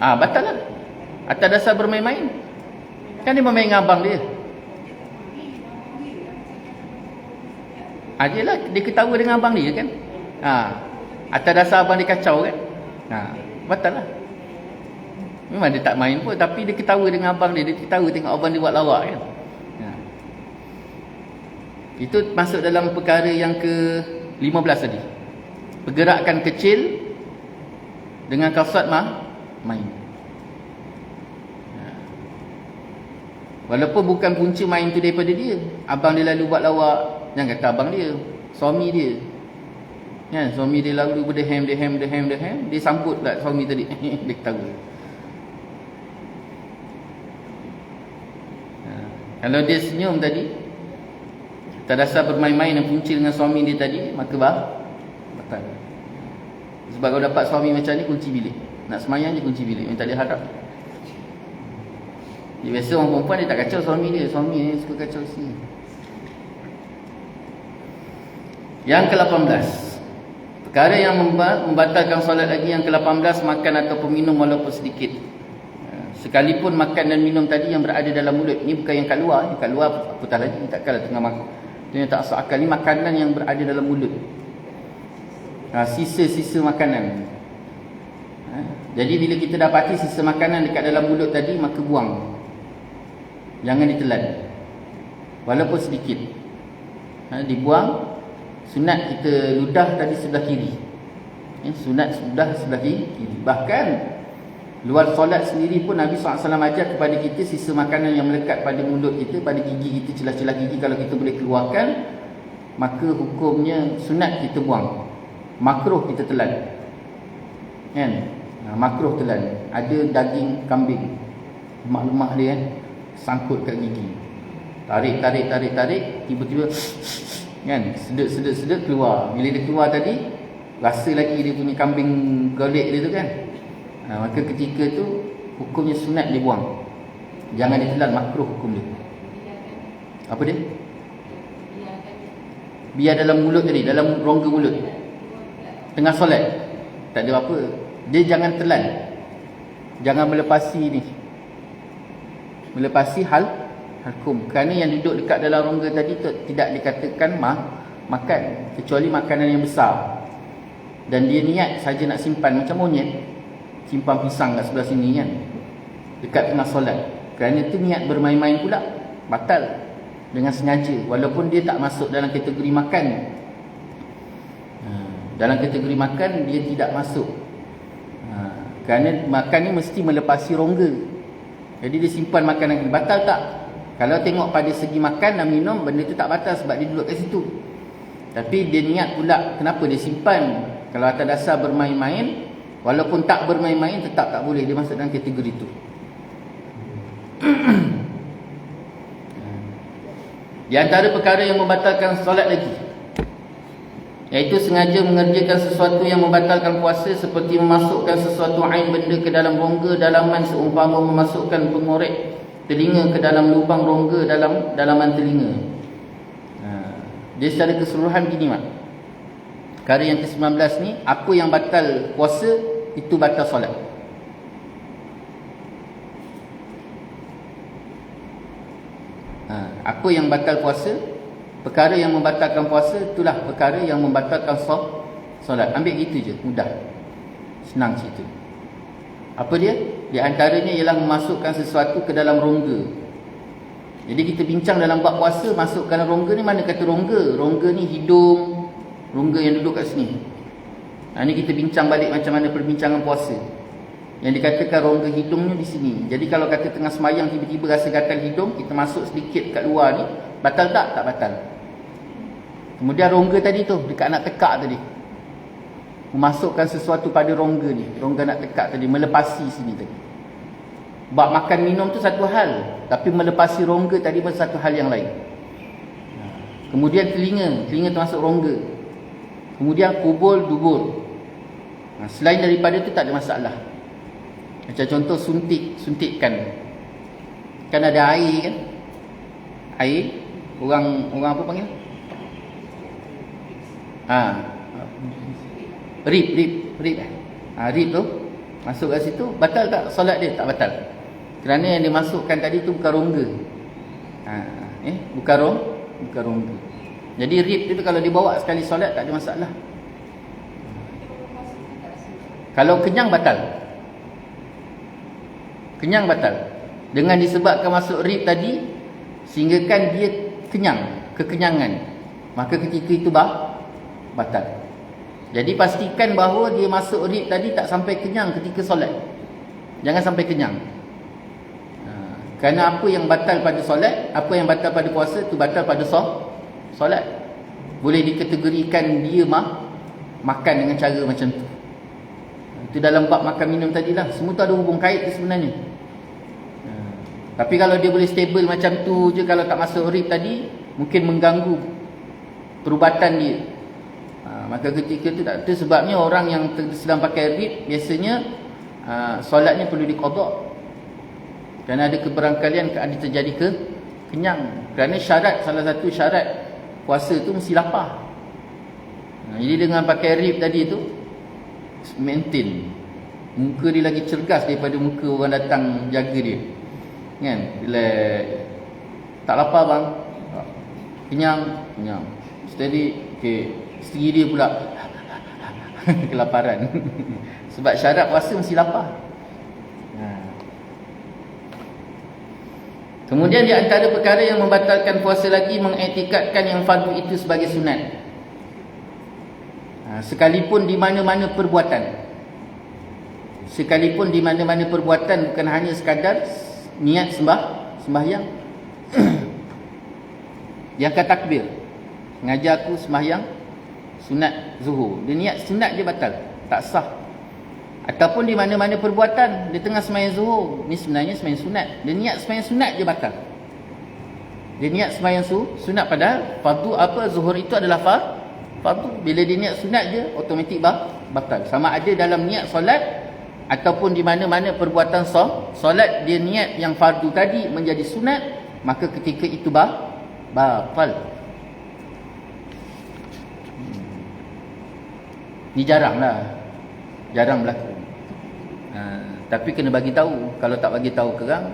Batal lah. Atas dasar bermain-main. Kan dia bermain dengan abang dia. Jelah, dia ketawa dengan abang dia kan. Atas dasar abang dia kacau kan. Batal lah. Memang dia tak main pun, tapi dia ketawa dengan abang dia. Dia ketawa tengok abang dia buat lawak kan. Itu masuk dalam perkara yang ke-15 tadi. Pergerakan kecil dengan kasat main. Walaupun bukan punca main tu daripada dia. Abang dia lalu buat lawak. Jangan kata abang dia, suami dia. Kan, suami dia lalu berdehem. Dia sambut pula suami tadi. Dia ketawa. Kalau dia senyum tadi, tak dasar bermain-main dan punca dengan suami dia tadi, maka batal. Sebab kalau dapat suami macam ni, kunci bilik. Nak semayang je kunci bilik, tak dia harap. Dia biasa orang perempuan dia tak kacau suami dia. Suami dia suka kacau sini. Yang ke-18, perkara yang membatalkan solat lagi. Yang ke-18, makan ataupun minum walaupun sedikit. Sekalipun makan dan minum tadi yang berada dalam mulut. Ini bukan yang kat luar. Yang kat luar apatah lagi, takkanlah tengah makan. Itu yang tak asal akal. Ini makanan yang berada dalam mulut. Sisa-sisa makanan. Jadi bila kita dapati sisa makanan dekat dalam mulut tadi, maka buang. Jangan ditelan. Walaupun sedikit. Dibuang. Sunat kita ludah tadi sebelah kiri. Sunat sudah sebelah kiri. Bahkan luar solat sendiri pun Nabi SAW ajar kepada kita sisa makanan yang melekat pada mulut kita, pada gigi kita, celah-celah gigi, kalau kita boleh keluarkan, maka hukumnya sunat kita buang. Makruh kita telan. Kan? Makruh telan. Ada daging kambing, lemak-lemak dia kan, sangkut kat gigi. Tarik, tiba-tiba kan, sedut keluar. Bila dia keluar tadi, rasa lagi dia punya kambing golek dia tu kan. Maka ketika tu hukumnya sunat dia buang. Jangan ditelan, makruh hukum dia. Apa dia? Biar dalam mulut tadi, dalam rongga mulut. Tengah solat, tak ada apa. Dia jangan telan. Jangan melepasi ni. Melepasi hal hukum. Kerana yang duduk dekat dalam rongga tadi tu tidak dikatakan makan, kecuali makanan yang besar. Dan dia niat saja nak simpan macam monyet. Simpan pisang kat sebelah sini kan, dekat tengah solat. Kerana tu niat bermain-main pula, batal dengan sengaja. Walaupun dia tak masuk dalam kategori makan. Dalam kategori makan dia tidak masuk. Kerana makan ni mesti melepasi rongga. Jadi dia simpan makanan ni. Batal tak? Kalau tengok pada segi makan dan minum, benda tu tak batal sebab dia duduk kat situ. Tapi dia niat pula kenapa dia simpan. Kalau atas dasar bermain-main, walaupun tak bermain-main, tetap tak boleh. Dia masuk dalam kategori tu. Di antara perkara yang membatalkan solat lagi, iaitu sengaja mengerjakan sesuatu yang membatalkan puasa, seperti memasukkan sesuatu ain benda ke dalam rongga dalaman, seumpama memasukkan pengorek telinga ke dalam lubang rongga dalam dalaman telinga. Dia secara keseluruhan gini mak. Perkara yang ke-19 ni, apa yang batal puasa itu batal solat. Apa yang batal puasa, perkara yang membatalkan puasa, itulah perkara yang membatalkan solat. Ambil gitu je, mudah, senang cerita. Apa dia? Di antaranya ialah memasukkan sesuatu ke dalam rongga. Jadi kita bincang dalam bab puasa, masukkan rongga ni, mana kata rongga? Rongga ni hidung, rongga yang duduk kat sini. Ni kita bincang balik macam mana perbincangan puasa. Yang dikatakan rongga hidungnya di sini. Jadi kalau kata tengah semayang tiba-tiba rasa gatal hidung, kita masuk sedikit kat luar ni, batal tak? Tak batal. Kemudian rongga tadi tu, dekat nak tekak tadi, memasukkan sesuatu pada rongga ni, rongga nak tekak tadi, melepasi sini tadi. Bab makan minum tu satu hal, tapi melepasi rongga tadi pun satu hal yang lain. Kemudian telinga termasuk rongga. Kemudian kubul, dubur. Selain daripada tu tak ada masalah. Macam contoh suntikkan. Kan ada air kan? Air, orang apa panggil? Rib. Rib tu masuk kat situ, batal tak solat dia? Tak batal. Kerana yang dimasukkan tadi tu bukan rongga. Bukan rongga. Jadi rib tu kalau dibawa sekali solat tak ada masalah. Kalau kenyang batal. Kenyang batal. Dengan disebabkan masuk rib tadi, sehinggakan dia kekenyangan, maka ketika itu batal. Jadi pastikan bahawa dia masuk rib tadi tak sampai kenyang ketika solat. Jangan sampai kenyang. Kerana apa yang batal pada solat, apa yang batal pada puasa, itu batal pada solat. Boleh dikategorikan dia makan dengan cara macam tu. Itu dalam bab makan minum tadilah. Semua tu ada hubung kait sebenarnya. Tapi kalau dia boleh stable macam tu je, kalau tak masuk rib tadi, mungkin mengganggu perubatan dia. Maka ketika tu tak tu sebabnya orang yang sedang pakai rib biasanya solatnya perlu diqada. Kerana ada keberangkalian ada terjadi kenyang. Kerana salah satu syarat puasa tu mesti lapar. Jadi dengan pakai rib tadi tu maintain. Muka dia lagi cergas daripada muka orang datang jaga dia. Kan? Bila tak lapar bang, kenyang. Steady. Okey. Isteri dia pula kelaparan. Sebab syarat puasa mesti lapar. Kemudian di antara perkara yang membatalkan puasa lagi, mengiktikadkan yang fardu itu sebagai sunat. Sekalipun di mana-mana perbuatan. Sekalipun di mana-mana perbuatan, bukan hanya sekadar niat sembahyang. Dia akan takbir, ngajar aku sembahyang sunat zuhur. Dia niat sunat je batal, tak sah. Ataupun di mana-mana perbuatan, dia tengah sembahyang zuhur, ni sebenarnya sembahyang sunat. Dia niat sembahyang sunat je batal. Dia niat sembahyang sunat, padahal fardu apa zuhur itu adalah fardu. Bila dia niat sunat je, automatik batal. Sama ada dalam niat solat ataupun di mana-mana perbuatan solat, dia niat yang fardu tadi menjadi sunat, maka ketika itu batal. Ni jarang berlaku. Tapi kena bagi tahu. Kalau tak bagi tahu kerang,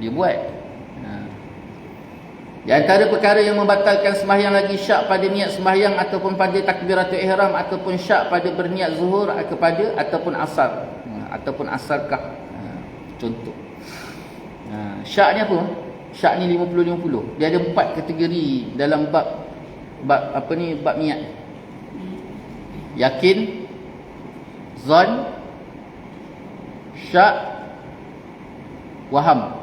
dia buat. Di antara perkara yang membatalkan sembahyang lagi, syak pada niat sembahyang ataupun pada takbiratul ihram, ataupun syak pada berniat zuhur kepada ataupun asar. Ataupun asarkah. Contoh. Syak ni apa? Syak ni 50-50. Dia ada 4 kategori dalam bab niat. Yakin, zon, syak, waham.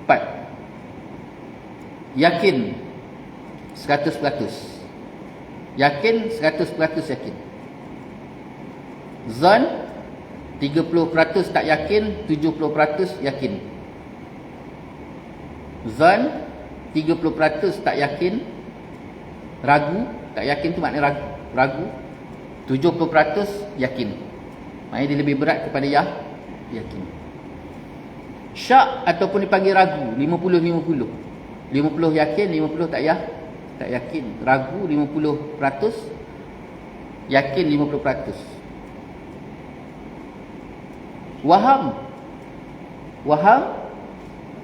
4. Yakin 100%. Yakin 100% yakin. Zan 30% tak yakin, 70% yakin. Zan 30% tak yakin, ragu, tak yakin tu maknanya ragu. 70% yakin. Maknanya dia lebih berat kepada yakin. Syak ataupun dipanggil ragu, 50-50. 50 yakin, 50 tak yakin. Ragu 50%, yakin 50%. Waham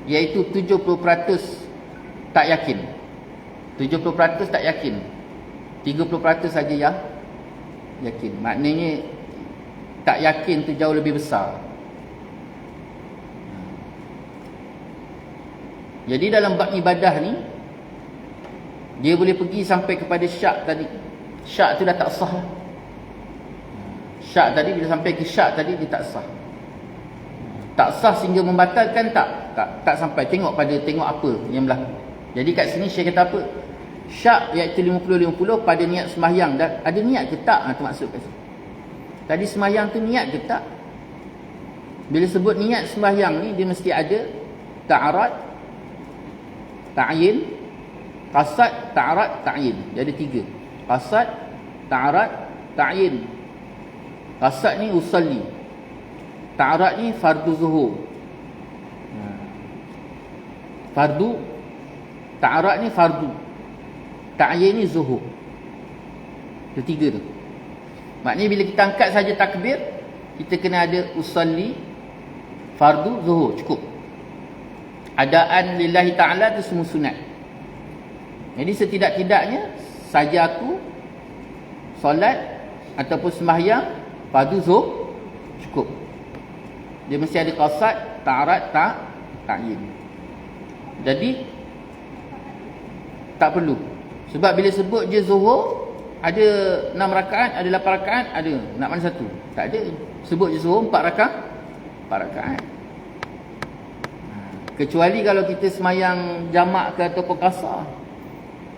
iaitu 70% tak yakin. 70% tak yakin. 30% saja yakin. Maknanya tak yakin tu jauh lebih besar. Jadi dalam bab ibadah ni, dia boleh pergi sampai kepada syak tadi. Syak tu dah tak sah. Syak tadi, bila sampai ke syak tadi, dia tak sah. Tak sah sehingga membatalkan, tak sampai. Tengok apa yang berlaku. Jadi kat sini Syekh kata apa? Syak iaitu 50-50 pada niat sembahyang. Dan ada niat ke tak? Itu maksud kat sini. Tadi sembahyang tu niat ke tak? Bila sebut niat sembahyang ni, dia mesti ada ta'arad, ta'yin, qasad, ta'arad, ta'yin. Dia ada 3. Qasad, ta'arad, ta'yin. Qasad ni usalli. Ta'arad ni fardu zuhur. Fardu, ta'arad ni fardu. Ta'yin ni zuhur. Itu 3 tu. Maknanya bila kita angkat saja takbir, kita kena ada usalli, fardu, zuhur. Cukup. Adaan lillahi ta'ala tu semua sunat. Jadi setidak-tidaknya saja aku solat ataupun sembahyang fardu zuhur cukup. Dia mesti ada qasad, ta'arad, ta'yin. Jadi tak perlu. Sebab bila sebut je zuhur, ada 6 rakaat, ada 8 rakaat, ada. Nak mana satu? Tak ada. Sebut je zuhur 4 rakaat. Kecuali kalau kita semayang jamak ke ataupun qasar.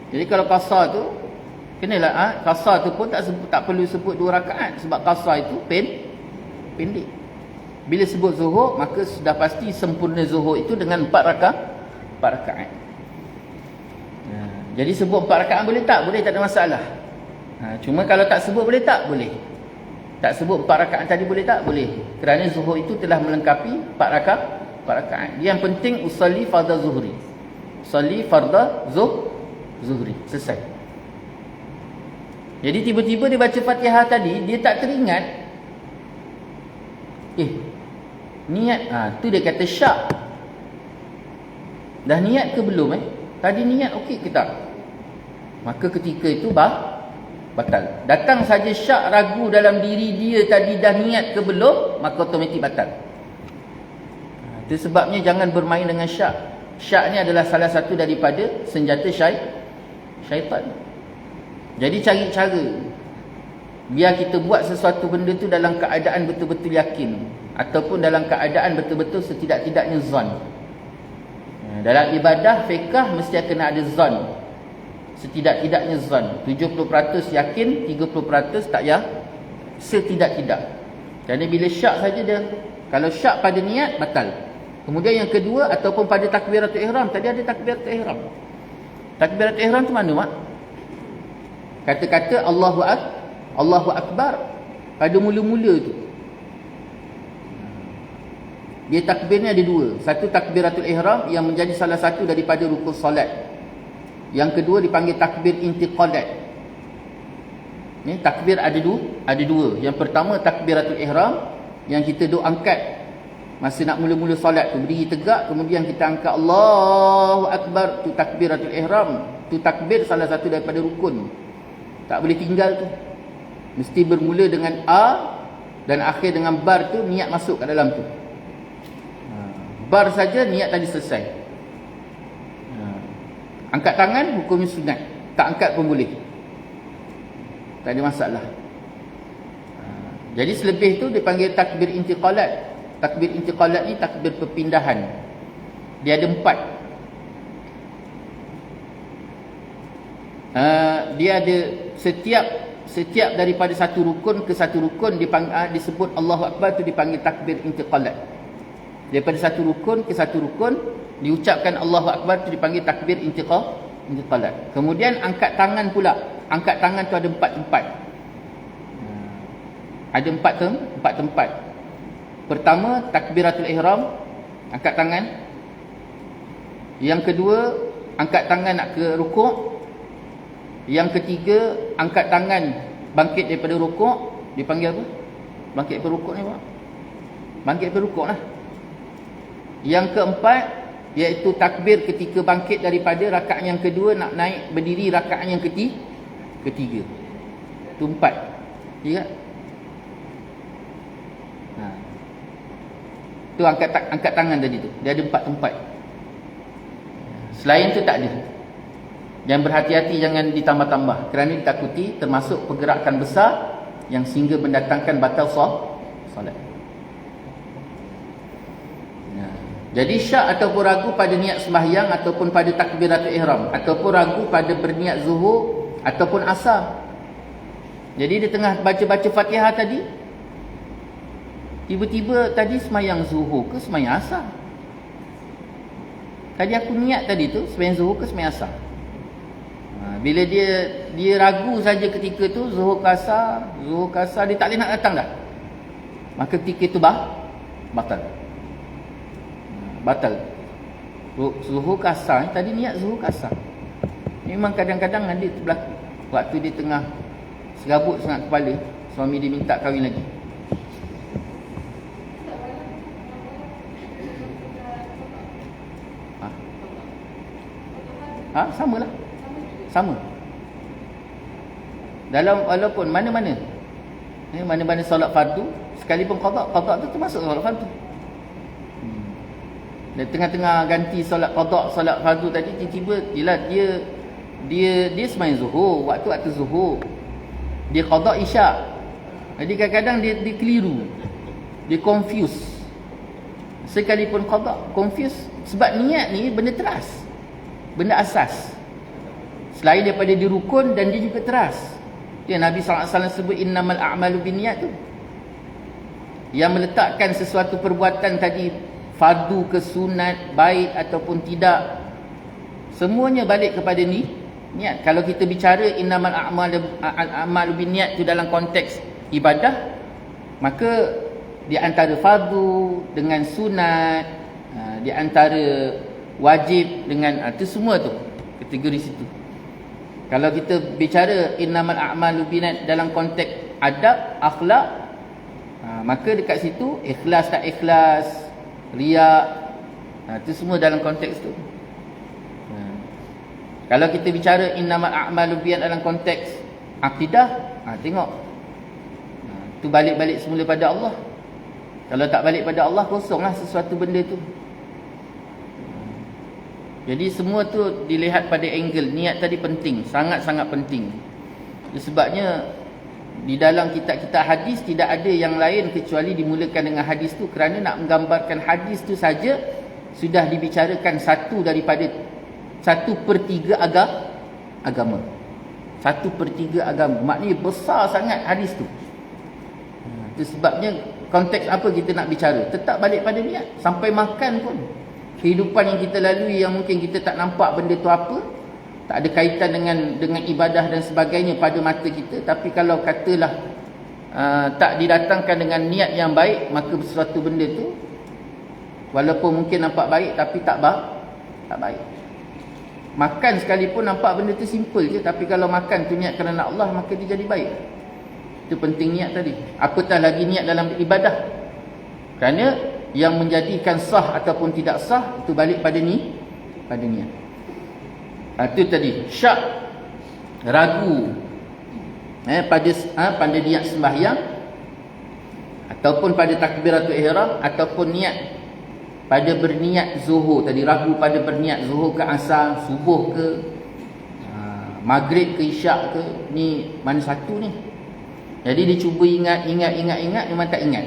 Jadi kalau qasar tu, kenalah qasar tu pun tak perlu sebut 2 rakaat. Sebab qasar itu pendek. Bila sebut zuhur, maka sudah pasti sempurna zuhur itu dengan 4 rakaat. Jadi sebut 4 rakaat boleh tak? Boleh, tak ada masalah. Cuma kalau tak sebut boleh tak? Boleh. Tak sebut 4 rakaat tadi boleh tak? Boleh. Kerana zuhur itu telah melengkapi 4 rakaat. Dia yang penting usalli fardhu zuhri. Usalli fardhu zuhri. Selesai. Jadi tiba-tiba dia baca Fatihah tadi, dia tak teringat. Niat. Tu dia kata syak. Dah niat ke belum Tadi niat okey ke tak? Maka ketika itu batal. Datang saja syak ragu dalam diri dia tadi dah niat ke belum, maka automatik batal. Itu sebabnya jangan bermain dengan syak. Syak ni adalah salah satu daripada senjata syaitan. Jadi cari cara biar kita buat sesuatu benda tu dalam keadaan betul-betul yakin, ataupun dalam keadaan betul-betul setidak-tidaknya zon. Dalam ibadah fiqh mesti kena ada zon. Setidak-tidaknya zon. 70% yakin, 30% tak setidak-tidak. Jadi bila syak saja dia, kalau syak pada niat batal. Kemudian yang kedua, ataupun pada takbiratul ihram. Tadi ada takbiratul ihram. Takbiratul ihram tu mana mak? Kata-kata Allahu Akbar pada mula-mula tu. Dia takbirnya ada 2. Satu takbiratul ihram yang menjadi salah satu daripada rukun solat. Yang kedua dipanggil takbir intiqalat. Ni takbir ada dua. Yang pertama takbiratul ihram yang kita duk angkat masa nak mula-mula solat tu, berdiri tegak, kemudian kita angkat Allahu Akbar, tu takbiratul ihram. Tu takbir salah satu daripada rukun. Tak boleh tinggal tu. Mesti bermula dengan A dan akhir dengan bar tu, niat masuk kat dalam tu. Bar saja niat tadi selesai. Angkat tangan hukumnya sunat. Tak angkat pun boleh. Tak ada masalah. Jadi selebih tu dipanggil takbir intiqalat. Takbir intiqalat ni takbir perpindahan. Dia ada 4. Dia ada setiap daripada satu rukun ke satu rukun disebut Allahu Akbar, tu dipanggil takbir intiqalat. Daripada satu rukun ke satu rukun diucapkan Allahu Akbar, tu dipanggil takbir intiqalat. Kemudian angkat tangan pula. Angkat tangan tu ada 4 tempat. Ada 4 tempat. Pertama, takbiratul ihram, angkat tangan. Yang kedua, angkat tangan nak ke rukuk. Yang ketiga, angkat tangan bangkit daripada rukuk, dipanggil apa? Bangkit daripada rukuk ni apa? Bangkit daripada rukuk lah. Yang keempat, iaitu takbir ketika bangkit daripada rakaat yang kedua nak naik berdiri rakaat yang ketiga. Itu 4. Ya. Tu angkat tangan tadi tu. Dia ada 4 tempat. Selain tu tak ada. Yang berhati-hati jangan ditambah-tambah, kerana ditakuti termasuk pergerakan besar yang sehingga mendatangkan batal solat. Jadi syak ataupun ragu pada niat sembahyang ataupun pada takbiratul ihram, ataupun ragu pada berniat zuhur ataupun asar. Jadi di tengah baca-baca Fatihah tadi, tiba-tiba tadi sembahyang zuhur ke sembahyang asar? Tadi aku niat tadi tu sembahyang zuhur ke sembahyang asar? Bila dia ragu saja ketika tu, zuhur ke asar, dia tak boleh nak datang dah. Maka ketika itu batal. Zuhur ke asar, tadi niat zuhur ke asar. Memang kadang-kadang ada berlaku. Waktu dia tengah serabut sangat kepala, suami dia minta kahwin lagi. Samalah. Sama. Dalam walaupun mana-mana solat fardu, sekalipun qada tu termasuk solat fardu. Dan tengah-tengah ganti solat qada, solat fardu tadi, tiba-tiba dia sembahyang zuhur, waktu zuhur. Dia qada isyak. Jadi kadang-kadang dia keliru. Dia confuse. Sekalipun qada, confuse sebab niat ni benda teras. Benda asas. Selain daripada dia rukun dan dia juga teras. Dia Nabi SAW sebut innamal a'malu binniyat tu. Yang meletakkan sesuatu perbuatan tadi, fardu ke sunat, baik ataupun tidak, semuanya balik kepada niat. Kalau kita bicara innamal a'malu binniyat tu dalam konteks ibadah, maka di antara fardu dengan sunat, di antara wajib dengan itu semua tu kategori situ. Kalau kita bicara innamal a'malu binniyat dalam konteks adab, akhlak, maka dekat situ ikhlas tak ikhlas, riak, itu semua dalam konteks tu. Kalau kita bicara innamal a'malu binniyat dalam konteks akidah, tengok, tu balik-balik semula pada Allah. Kalau tak balik pada Allah, kosonglah sesuatu benda tu. Jadi semua tu dilihat pada angle niat tadi penting, sangat-sangat penting. Sebabnya di dalam kitab-kitab hadis tidak ada yang lain kecuali dimulakan dengan hadis tu, kerana nak menggambarkan hadis tu saja sudah dibicarakan 1/3 agama. 1/3 agama. Maknanya besar sangat hadis tu. Itu sebabnya konteks apa kita nak bicara, tetap balik pada niat. Sampai makan pun, kehidupan yang kita lalui yang mungkin kita tak nampak benda tu apa, tak ada kaitan dengan ibadah dan sebagainya pada mata kita, tapi kalau katalah tak didatangkan dengan niat yang baik, maka sesuatu benda tu walaupun mungkin nampak baik tapi tak baik. Makan sekalipun nampak benda tu simple je, tapi kalau makan tu niat kerana Allah, maka dia jadi baik. Itu penting niat tadi. Apatah lagi niat dalam ibadah, kerana yang menjadikan sah ataupun tidak sah itu balik pada niat. Itu tadi syak, ragu pada niat sembahyang ataupun pada takbiratul ihram, ataupun niat pada berniat zuhur tadi, ragu pada berniat zuhur ke asar, subuh ke maghrib ke isyak ke, ni mana satu ni? Jadi dia cuba ingat, memang tak ingat.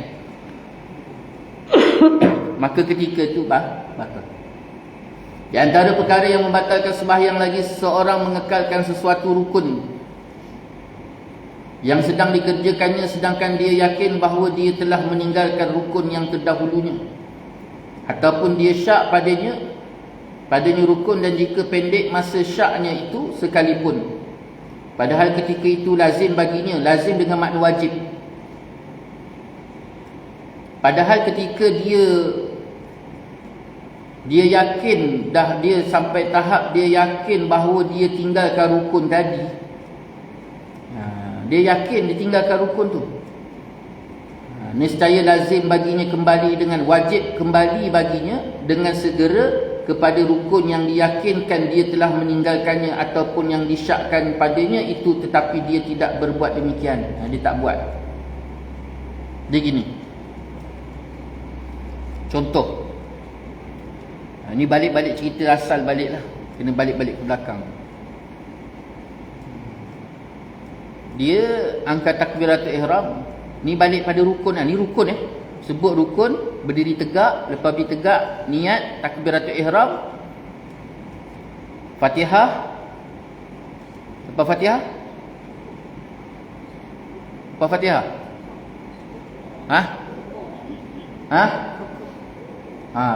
Maka ketika itu batal. Di antara perkara yang membatalkan sembahyang lagi, seseorang mengekalkan sesuatu rukun yang sedang dikerjakannya sedangkan dia yakin bahawa dia telah meninggalkan rukun yang terdahulunya, ataupun dia syak padanya rukun, dan jika pendek masa syaknya itu sekalipun, padahal ketika itu lazim baginya, lazim dengan makna wajib. Padahal ketika dia yakin, dia sampai tahap dia yakin bahawa dia tinggalkan rukun tadi. Dia yakin dia tinggalkan rukun tu. Nescaya lazim baginya kembali, dengan wajib kembali baginya dengan segera kepada rukun yang diyakinkan dia telah meninggalkannya ataupun yang disyakkan padanya itu, tetapi dia tidak berbuat demikian. Dia tak buat. Dia gini. Contoh. Ini balik-balik cerita asal balik lah. Kena balik-balik ke belakang. Dia angkat takbiratul ihram. Ni balik pada rukun lah. Ni rukun sebut rukun, berdiri tegak, lepas berdiri tegak, niat takbiratul ihram, Fatihah. Lepas Fatihah? Lepas Fatihah?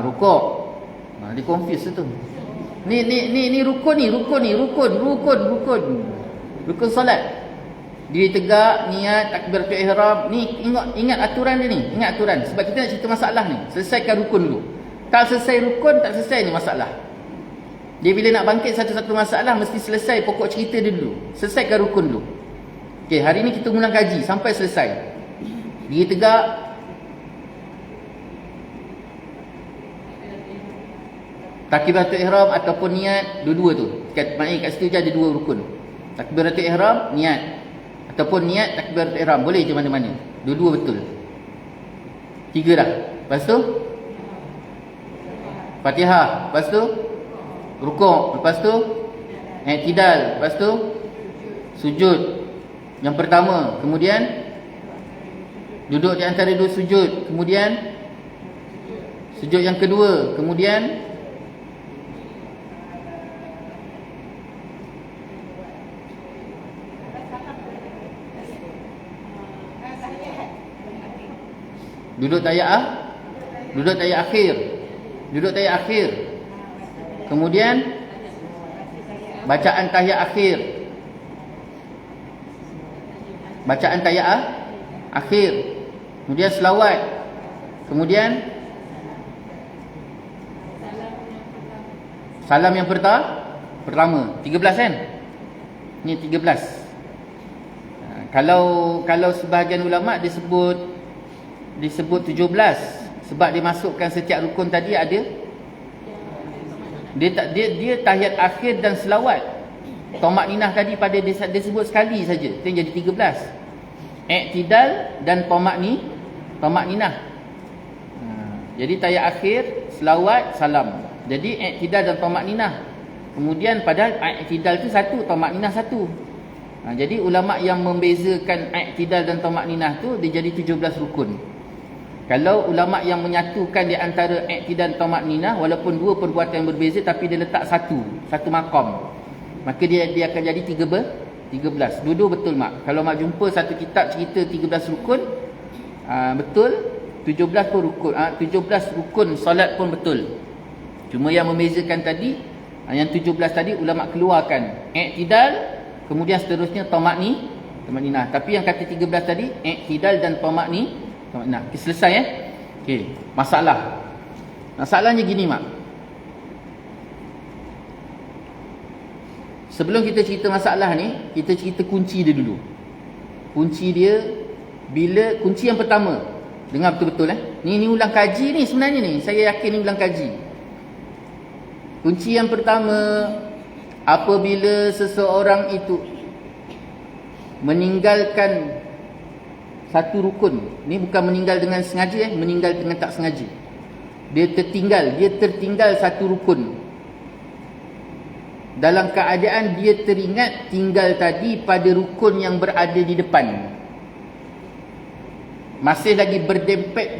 Rukuk. Dia confuse tu. Ni rukun ni. Rukun solat. Diri tegak, niat takbiratul ihram. Ni ingat aturan dia ni. Ingat aturan. Sebab kita nak cerita masalah ni. Selesaikan rukun dulu. Tak selesai rukun, tak selesai ni masalah. Dia bila nak bangkit satu-satu masalah, mesti selesai pokok cerita dia dulu. Selesaikan rukun dulu. Okey, hari ni kita ulang kaji sampai selesai. Diri tegak. Takbiratul ihram ataupun niat, dua-dua tu. Maknanya kat situ je ada dua rukun. Takbiratul ihram, niat. Ataupun niat takbiratul ihram, boleh je mana-mana. Dua-dua betul. 3 dah. Lepas tu Fatihah, lepas tu rukuk, lepas tu i'tidal, lepas tu sujud. Yang pertama, kemudian duduk di antara dua sujud, kemudian sujud yang kedua, kemudian duduk tahiyat akhir. Kemudian bacaan tahiyat akhir. Kemudian selawat. Kemudian salam yang pertama. 13 kan? Ni 13. Kalau sebahagian ulama disebut 17 sebab dia masukkan setiap rukun tadi ada dia tahiyat akhir dan selawat. Tamakninah tadi pada dia sebut sekali saja, itu yang jadi 13. I'tidal dan tamakninah. Jadi tahiyat akhir, selawat, salam. Jadi i'tidal dan tamakninah. Kemudian padahal i'tidal tu satu, tamakninah satu. Jadi ulama yang membezakan i'tidal dan tamakninah tu dia jadi 17 rukun. Kalau ulama yang menyatukan di antara i'tidal dan tamakninah, walaupun dua perbuatan yang berbeza tapi dia letak satu makam, maka dia akan jadi 13. Dua-dua betul mak. Kalau mak jumpa satu kitab cerita 13 rukun, betul. 17 pun rukun, 17 rukun solat pun betul. Cuma yang membezakan tadi, yang 17 tadi ulama keluarkan i'tidal, kemudian seterusnya tamakninah. Tapi yang kata 13 tadi i'tidal dan tamakninah. Okay, selesai Okey, masalahnya gini mak. Sebelum kita cerita masalah ni, kita cerita kunci dia dulu. Kunci yang pertama. Dengar betul-betul Ni ulang kaji ni sebenarnya ni. Saya yakin ni ulang kaji. Kunci yang pertama, apabila seseorang itu meninggalkan satu rukun. Ni bukan meninggal dengan sengaja meninggal dengan tak sengaja. Dia tertinggal satu rukun. Dalam keadaan dia teringat tinggal tadi pada rukun yang berada di depan. masih lagi berdempet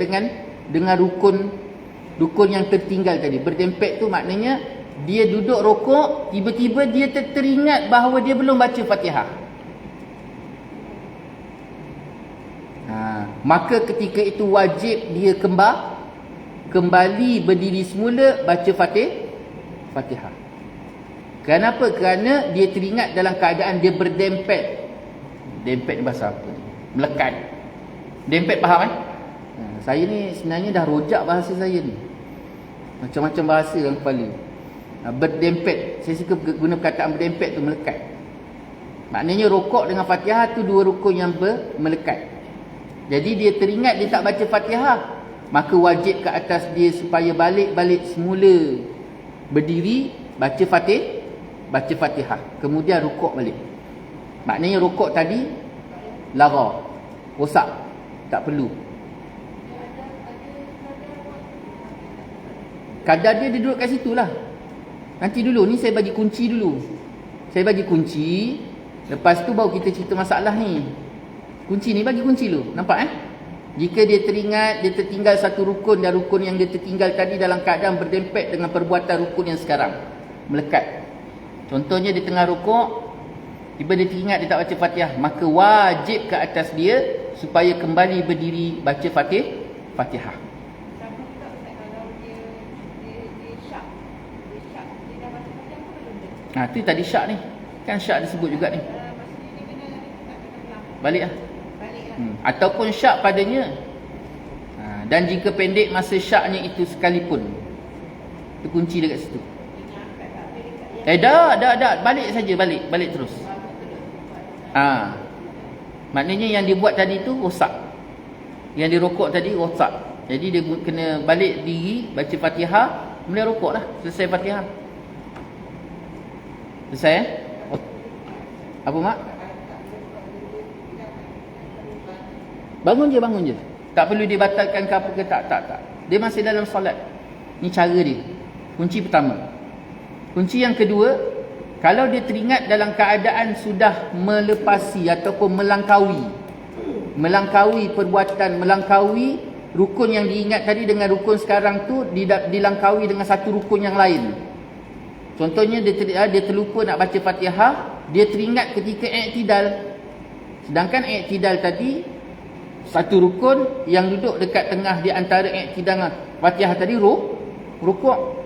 dengan rukun yang tertinggal tadi. Berdempet tu maknanya dia duduk rokok, tiba-tiba dia teringat bahawa dia belum baca Fatihah. Maka ketika itu wajib dia kembali berdiri semula baca Fatihah. Kenapa? Kerana dia teringat dalam keadaan dia berdempet. Dempet ni bahasa apa? Melekat. Dempet faham kan? Saya ni sebenarnya dah rojak bahasa saya ni. Macam-macam bahasa dalam kepala. Berdempet. Saya suka guna perkataan berdempet tu, melekat. Maknanya rokok dengan Fatihah tu dua rukun yang melekat. Jadi dia teringat dia tak baca Fatihah, maka wajib ke atas dia supaya balik semula berdiri, baca Fatihah, kemudian rukuk balik. Maknanya rukuk tadi lara, rosak, tak perlu. Kadar dia duduk kat situ lah. Nanti dulu ni saya bagi kunci dulu. Saya bagi kunci, lepas tu baru kita cerita masalah ni. Kunci ni bagi kunci dulu. Nampak Jika dia teringat dia tertinggal satu rukun, dan rukun yang dia tertinggal tadi dalam keadaan berdempet dengan perbuatan rukun yang sekarang, melekat. Contohnya di tengah rukuk, tiba dia teringat dia tak baca Fatihah, maka wajib ke atas dia supaya kembali berdiri baca Fatihah. Tu tadi syak ni. Kan syak disebut juga ni. Balik lah. Ataupun syak padanya. Dan jika pendek masa syaknya itu sekalipun. Itu kunci dekat situ. Dah. Balik saja, balik terus. Maknanya yang dia buat tadi tu rosak. Yang dia rokok tadi rosak. Jadi dia kena balik diri, baca Fatihah, kemudian rokok lah. Selesai Fatihah. Selesai Apa mak? Bangun je. Tak perlu dibatalkan ke apa ke, tak. Dia masih dalam solat. Ni cara dia. Kunci pertama. Kunci yang kedua, kalau dia teringat dalam keadaan sudah melepasi ataupun melangkaui perbuatan, melangkaui rukun yang diingat tadi dengan rukun sekarang tu dilangkaui dengan satu rukun yang lain. Contohnya dia terlupa nak baca Fatihah, dia teringat ketika i'tidal. Sedangkan i'tidal tadi satu rukun yang duduk dekat tengah di antara i'tidal dengan Fatihah tadi rukuk.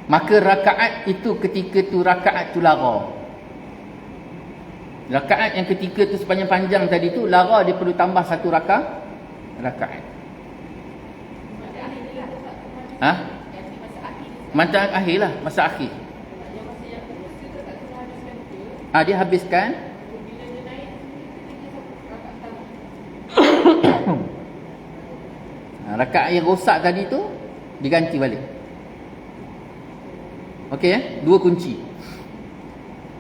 Maka rakaat itu ketika tu rakaat tu lara. Rakaat yang ketika tu sepanjang panjang tadi tu lara, dia perlu tambah satu rakaat. Masa akhir lah, masa akhir. Dia habiskan. Rakaat yang rosak tadi tu diganti balik. Okey, dua kunci.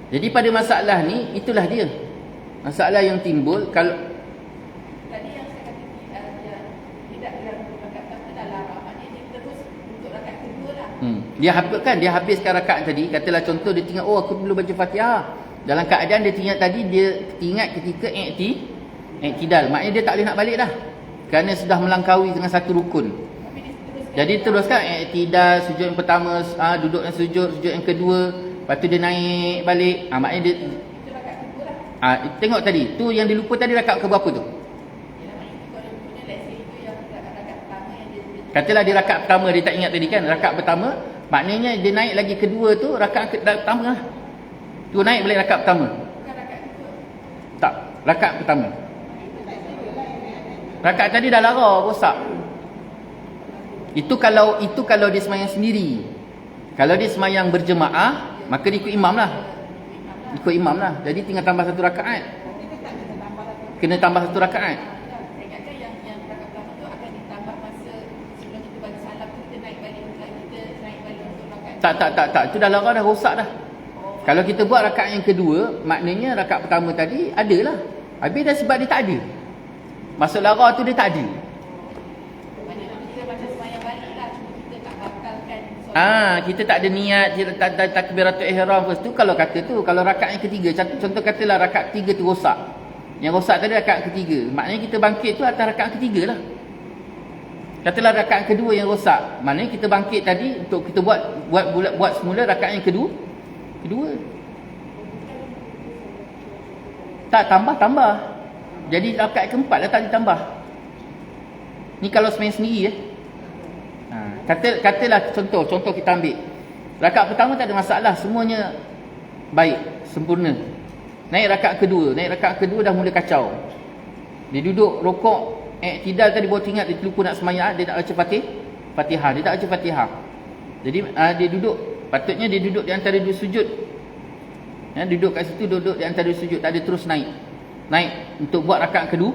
Jadi pada masalah ni, itulah dia. Masalah yang timbul kalau tadi yang saya kata tidak dalam rakaat pertama dah lara, maknanya dia terus untuk rakaat kedua lah. Dia habiskan rakaat tadi. Katalah contoh dia tengok, aku belum baca Fatihah. Dalam keadaan dia teringat tadi, dia teringat ketika i'tidal. Maknanya dia tak boleh nak balik dah, kerana sudah melangkaui dengan satu rukun. Jadi teruskan i'tidal, sujud yang pertama, duduk yang sujud yang kedua, lepas tu dia naik balik. Maknanya dia Itu rakaat kedua lah. Tengok tadi, tu yang dilupa tadi rakaat ke berapa tu? Katalah di rakaat pertama dia tak ingat tadi kan, rakaat pertama, maknanya dia naik lagi kedua tu rakaat pertama lah. Tu naik balik rakaat pertama. Bukan rakaat kedua. Tak, rakaat pertama. Rakaat tadi dah lara, rosak. Itu kalau dia semayang sendiri. Kalau dia semayang berjemaah, maka dia ikut imam lah. Jadi tinggal tambah satu rakaat. Kena tambah satu rakaat. Saya ingatkan yang rakaat pertama tu akan ditambah masa sebelum kita bagi salam tu, kita naik balik untuk rakaat. Tak. Itu dah lara, dah rosak dah. Kalau kita buat rakaat yang kedua, maknanya rakaat pertama tadi adalah. Habis dah sebab dia tak ada. Masuk lara tu dia tak ada. Kita tak ada niat, kita tak ada takbiratul ihram first tu. Kalau kata tu, kalau rakaat yang ketiga, contoh katalah rakaat ketiga tu rosak. Yang rosak tadi rakaat ketiga. Maknanya kita bangkit tu atas rakaat ketiga lah. Katalah rakaat kedua yang rosak, maknanya kita bangkit tadi untuk kita buat semula rakaat yang kedua. Tak tambah. Jadi rakaat keempat lah tak ditambah. Ni kalau semayang sendiri Katalah contoh kita ambil. Rakaat pertama tak ada masalah, semuanya baik, sempurna. Naik rakaat kedua dah mula kacau. Dia duduk rokok, iktidal tadi baru ingat dia terlupa nak semayang, dia tak baca Fatihah, dia tak baca Fatihah. Jadi dia duduk, patutnya dia duduk di antara dua sujud. Duduk kat situ, duduk di antara dua sujud, tak ada terus naik untuk buat rakaat kedua.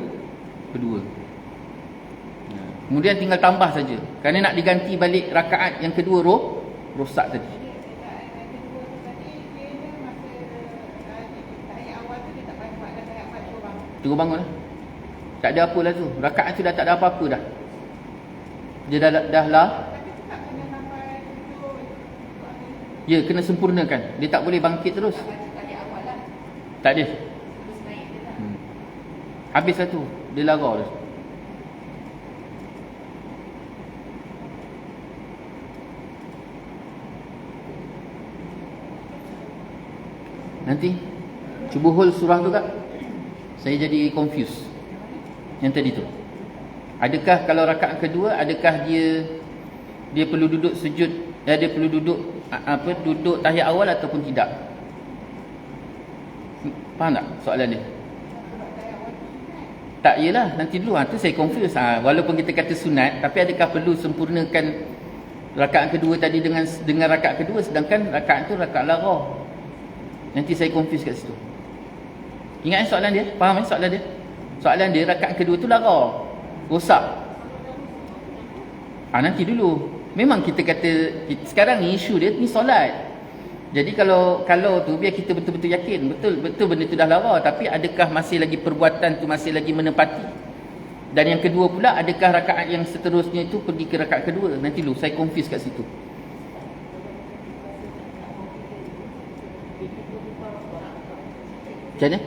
Kemudian tinggal tambah saja, kerana nak diganti balik rakaat yang kedua rosak tadi. Terus bangun lah. Tak ada apa lah tu. Rakaat tu dah tak ada apa-apa dah. Dia dah lah. Ya, kena sempurnakan. Dia tak boleh bangkit terus. Tak ada. Habis lah tu. Dia lara dah. Nanti cuba hold surah tu Kak. Saya jadi confused yang tadi tu. Adakah kalau rakaat kedua, adakah dia perlu duduk sujud, dia perlu duduk duduk tahiyat awal ataupun tidak? Faham tak soalan dia? Tak, yelah, nanti dulu tu saya confused. Walaupun kita kata sunat, tapi adakah perlu sempurnakan rakaat kedua tadi dengan rakaat kedua, sedangkan rakaat tu rakaat lara? Nanti saya confused kat situ. Ingat soalan dia? Faham soalan dia? Soalan dia rakaat kedua tu lara, rosak. Nanti dulu. Memang kita kata sekarang ni isu dia ni solat. Jadi kalau tu biar kita betul-betul yakin betul benda tu dah lara, tapi adakah masih lagi perbuatan tu masih lagi menepati? Dan yang kedua pula, adakah rakaat yang seterusnya itu pergi ke rakaat kedua? Nanti dulu saya confused kat situ. Macam mana?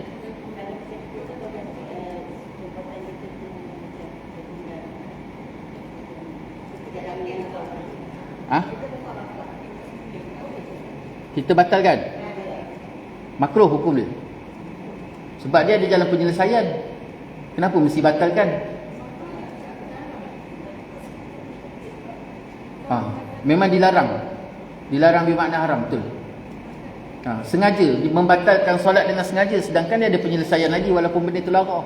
Kita batalkan. Makruh hukum dia. Sebab dia ada jalan penyelesaian. Kenapa mesti batalkan? Memang dilarang. Dilarang bermakna haram, betul. Sengaja membatalkan solat dengan sengaja, sedangkan dia ada penyelesaian lagi walaupun benda tu lara.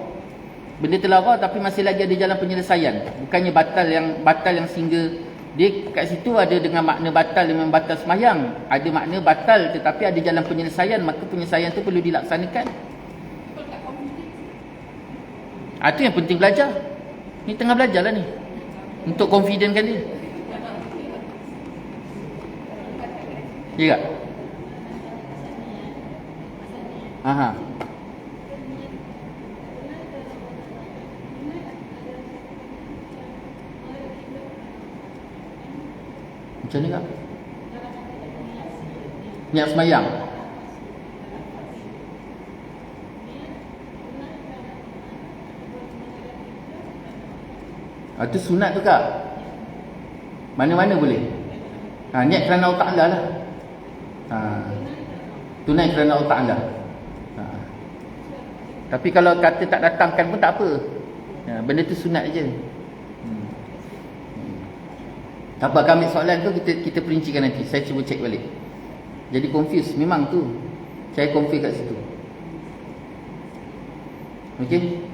Benda tu lara tapi masih lagi ada jalan penyelesaian. Bukannya batal yang sehingga dia kat situ ada dengan makna batal dengan batal semayang. Ada makna batal tetapi ada jalan penyelesaian, maka penyelesaian tu perlu dilaksanakan. Itu yang penting belajar. Ni tengah belajar lah ni, untuk confidentkan dia. Ya tak? Macam ni Kak? Niat semayang. Itu sunat tu Kak. Mana-mana boleh. Niat kerana Allah Ta'ala lah. Tunai kerana Allah Ta'ala. Tapi kalau kata tak datangkan pun tak apa. Benda tu sunat je. Apa kami soalan tu kita perincikan nanti. Saya cuba cek balik. Jadi confused. Memang tu saya confused kat situ. Okey.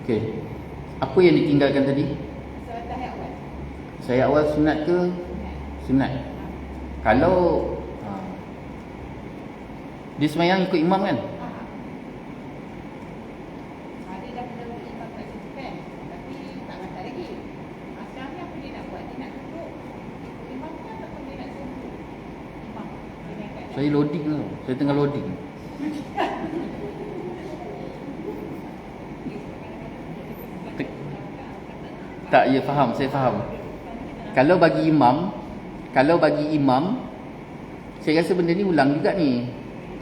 Okey. Apa yang ditinggalkan tadi? Tahiyat awal sunat ke? Sunat. Kalau dia semayang ikut imam kan? Saya loading tau. Saya tengah loading. Tak, ya faham, saya faham. Kalau bagi imam, saya rasa benda ni ulang juga ni.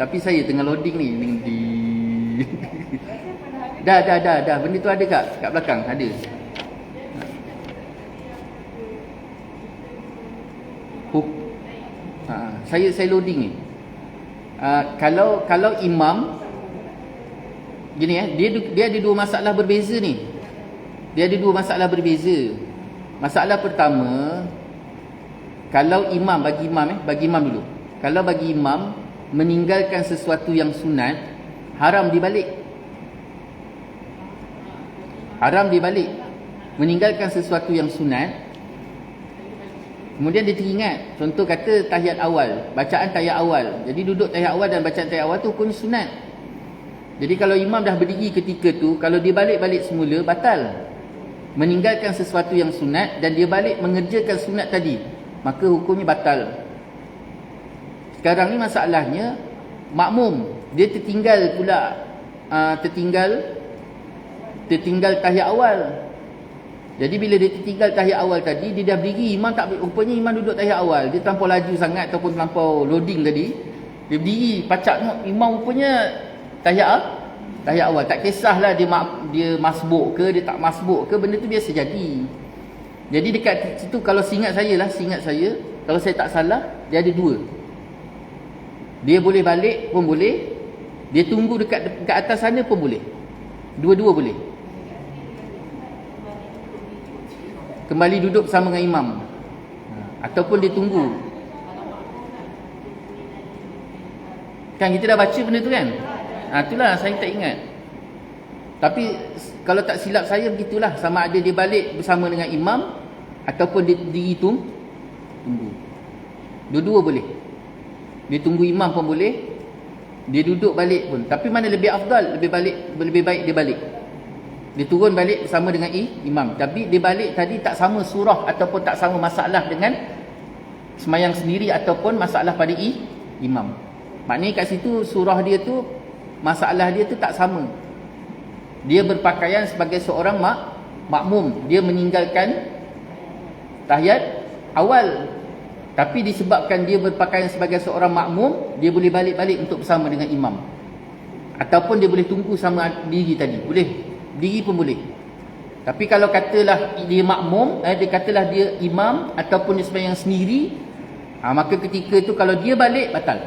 Tapi saya tengah loading ni. Dah. Benda tu ada kat belakang, ada. Saya loading ni. Kalau imam gini dia ada dua masalah berbeza ni. Masalah pertama, kalau imam bagi imam dulu. Kalau bagi imam meninggalkan sesuatu yang sunat, haram dibalik. Meninggalkan sesuatu yang sunat, kemudian dia teringat, contoh kata tahiyat awal, bacaan tahiyat awal. Jadi duduk tahiyat awal dan bacaan tahiyat awal tu hukum sunat. Jadi kalau imam dah berdiri ketika tu, kalau dia balik semula, batal. Meninggalkan sesuatu yang sunat dan dia balik mengerjakan sunat tadi, maka hukumnya batal. Sekarang ni masalahnya makmum, dia tertinggal pula, tertinggal tahiyat awal. Jadi bila dia tertinggal tahiyat awal tadi, dia dah berdiri, rupanya imam duduk tahiyat awal, dia terlampau laju sangat ataupun terlampau loading tadi. Dia berdiri, pacak tengok imam rupanya tahiyat awal. Tak kisahlah dia masbuk ke, dia tak masbuk ke, benda tu biasa jadi. Jadi dekat situ, kalau seingat saya, kalau saya tak salah, dia ada dua. Dia boleh balik pun boleh, dia tunggu dekat atas sana pun boleh. Dua-dua boleh. Kembali duduk bersama dengan imam, ataupun dia tunggu. Kan kita dah baca benda tu kan? Itulah saya tak ingat. Tapi kalau tak silap saya begitulah, sama ada dia balik bersama dengan imam ataupun dia diri tunggu. Dua-dua boleh. Dia tunggu imam pun boleh, dia duduk balik pun. Tapi mana lebih afdal? Lebih baik dia balik. Dia turun balik bersama dengan imam. Tapi dia balik tadi tak sama surah ataupun tak sama masalah dengan semayang sendiri ataupun masalah pada imam. Maknanya kat situ surah dia tu, masalah dia tu tak sama. Dia berpakaian sebagai seorang makmum. Dia meninggalkan tahiyat awal. Tapi disebabkan dia berpakaian sebagai seorang makmum, dia boleh balik-balik untuk bersama dengan imam. Ataupun dia boleh tunggu sama diri tadi. Boleh. Diri pun boleh. Tapi kalau katalah dia makmum, dia katalah dia imam ataupun dia sembahyang sendiri, maka ketika tu kalau dia balik, batal.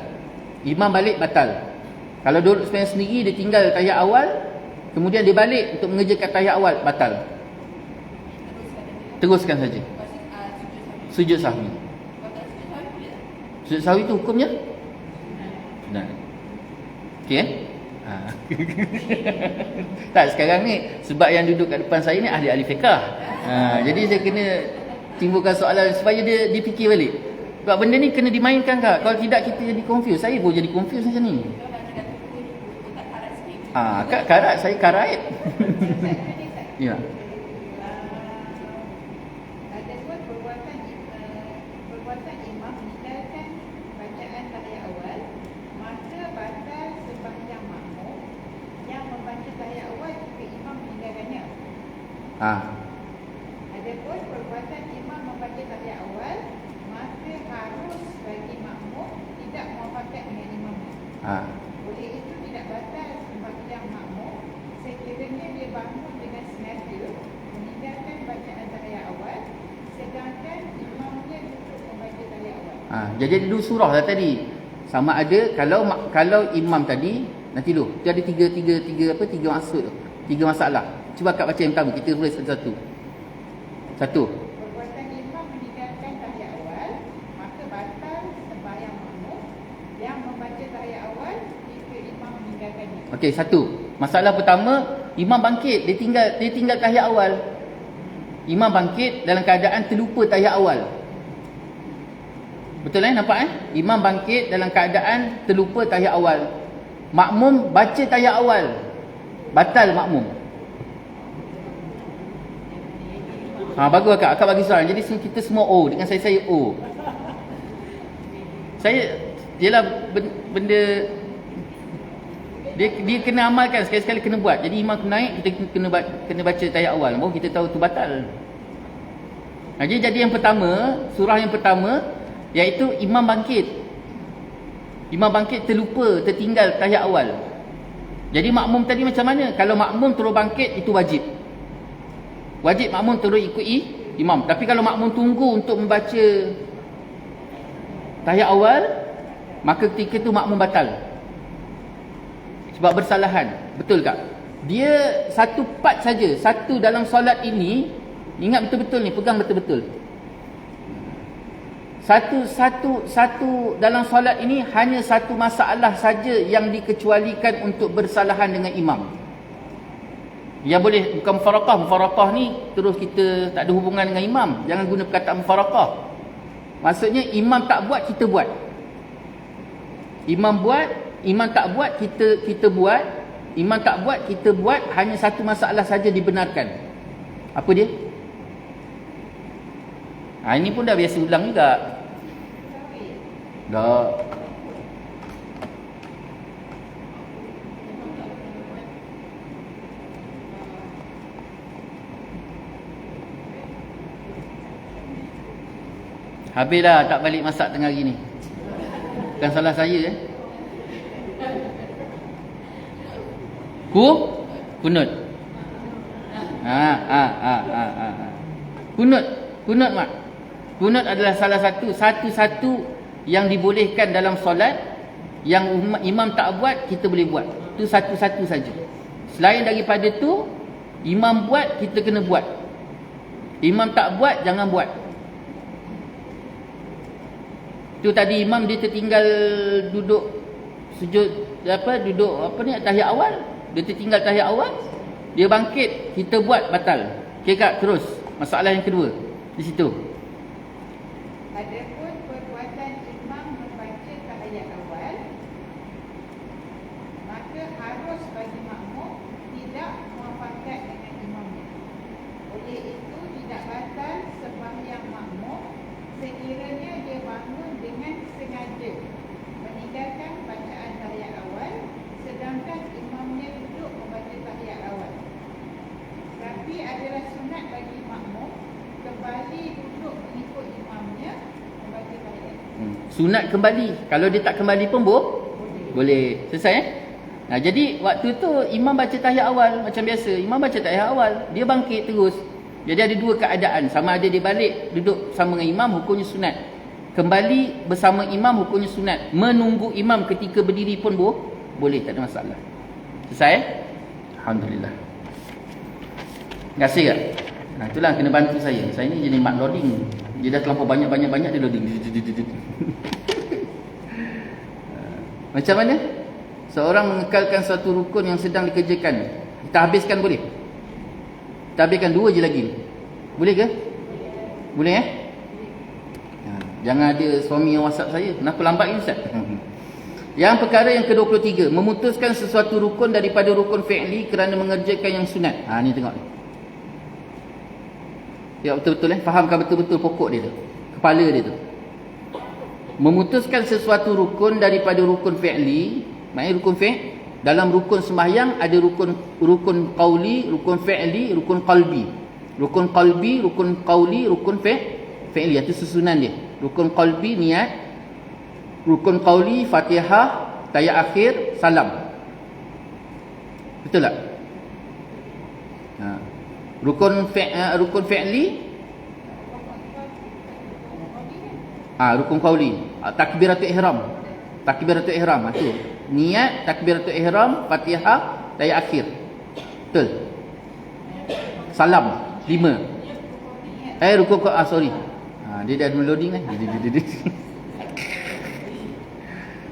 Imam balik, batal. Kalau duduk sembahyang sendiri, dia tinggal tahiyat awal, kemudian dia balik untuk mengerjakan tahiyat awal, batal. Teruskan saja. Sujud sahwi. Sujud sahwi tu hukumnya? Benar. Okey tak, sekarang ni sebab yang duduk kat depan saya ni ahli-ahli fiqh. Jadi saya kena timbulkan soalan supaya dia fikir balik. Sebab benda ni kena dimainkan kak. Kalau tidak kita jadi confused. Saya pun jadi confused macam ni. Kak karat, saya karait. Ya. Adapun perbuatan imam membaca tahiyat awal, maka harus bagi makmum tidak muafakat dengan imam. Oleh itu tidak batal sembahyang makmum sekiranya dia bangun dengan sengaja meninggalkan bacaan tahiyat awal, sedangkan imamnya duduk membaca tahiyat awal. Jadi ada dua surah lah tadi. Sama ada kalau imam tadi, nanti dulu dia ada tiga maksud tu. Tiga masalah. Cuba Kak baca yang pertama, kita tulis satu-satu. Perbuatan imam meninggalkan tahiyat awal, maka batal sembahyang makmum yang membaca tahiyat awal jika imam meninggalkannya. Okey, satu. Masalah pertama, imam bangkit, dia tinggal tahiyat awal. Imam bangkit dalam keadaan terlupa tahiyat awal. Betul nampak Imam bangkit dalam keadaan terlupa tahiyat awal. Makmum baca tahiyat awal. Batal makmum. Bagus akak. Akak bagi soalan. Jadi kita semua O. Dengan saya O. Ialah benda dia kena amalkan, sekali-sekali kena buat. Jadi imam naik, kita kena baca tahiyat awal, baru kita tahu tu batal. Jadi yang pertama, surah yang pertama, iaitu imam bangkit. Imam bangkit terlupa, tertinggal tahiyat awal. Jadi makmum tadi macam mana? Kalau makmum terus bangkit, itu wajib. Wajib makmum terus ikuti imam. Tapi kalau makmum tunggu untuk membaca tahiyat awal, maka ketika itu makmum batal. Sebab bersalahan. Betul tak? Dia satu part saja. Satu dalam solat ini, ingat betul-betul ni, pegang betul-betul. Satu dalam solat ini hanya satu masalah saja yang dikecualikan untuk bersalahan dengan imam. Yang boleh bukan mufaraqah. Mufaraqah ni terus kita tak ada hubungan dengan imam. Jangan guna perkataan mufaraqah. Maksudnya imam tak buat, kita buat. Imam buat, imam tak buat, kita buat. Imam tak buat, kita buat. Hanya satu masalah saja dibenarkan. Apa dia? Ini pun dah biasa ulang juga. Dah. Habislah tak balik masak tengah hari ni. Bukan salah saya Kunut. Kunut mak. Kunut adalah salah satu yang dibolehkan dalam solat. Yang imam tak buat, kita boleh buat. Itu satu-satu saja. Selain daripada tu, imam buat, kita kena buat. Imam tak buat, jangan buat. Tu tadi imam dia tertinggal duduk tahiyat awal. Dia tertinggal tahiyat awal, dia bangkit, kita buat, batal. Okey Kak, terus masalah yang kedua di situ. Adapun perbuatan imam membaca tahiyat awal, maka harus bagi makmum tidak muafakat dengan imamnya. Oleh itu tidak batal sembahyang makmum sekiranya dia bangun dengan sengaja meninggalkan bacaan tahiyat awal sedangkan imamnya duduk membaca tahiyat awal. Tapi adalah sunat bagi makmum kembali duduk mengikut imamnya membaca tahiyat. Sunat kembali. Kalau dia tak kembali pun boleh. Selesai jadi waktu tu imam baca tahiyat awal macam biasa. Imam baca tahiyat awal, dia bangkit terus. Jadi ada dua keadaan. Sama ada dia balik duduk sama dengan imam, hukumnya sunat. Kembali bersama imam, hukumnya sunat. Menunggu imam ketika berdiri pun boleh, tak ada masalah. Selesai? Alhamdulillah. Terima kasih tak? Itulah kena bantu saya. Saya ni jenis mat loading. Dia dah terlampau banyak-banyak dia loading. Macam mana? Seorang mengekalkan satu rukun yang sedang dikerjakan. Kita habiskan boleh? Kita habiskan 2 je lagi. Boleh ke? Boleh Jangan ada suami yang WhatsApp saya. Kenapa lambat ni Ustaz? Yang perkara yang ke-23, memutuskan sesuatu rukun daripada rukun fi'li kerana mengerjakan yang sunat. Ni tengok ni. Ya betul-betul fahamkan betul-betul pokok dia tu. Kepala dia tu. Memutuskan sesuatu rukun daripada rukun fi'li, maknanya rukun dalam rukun sembahyang ada rukun qauli, rukun fi'li, rukun qalbi. Rukun qalbi, rukun qauli, rukun fi'li. Itu susunan dia. Rukun qalbi niat, rukun qauli Fatihah, tahiyat akhir, salam. Betul tak? Rukun fi'li, rukun qauli, takbiratul ihram. Itu niat, takbiratul ihram, Fatihah, tahiyat akhir. Betul. Salam 5. Rukun sorry. Dia dah loading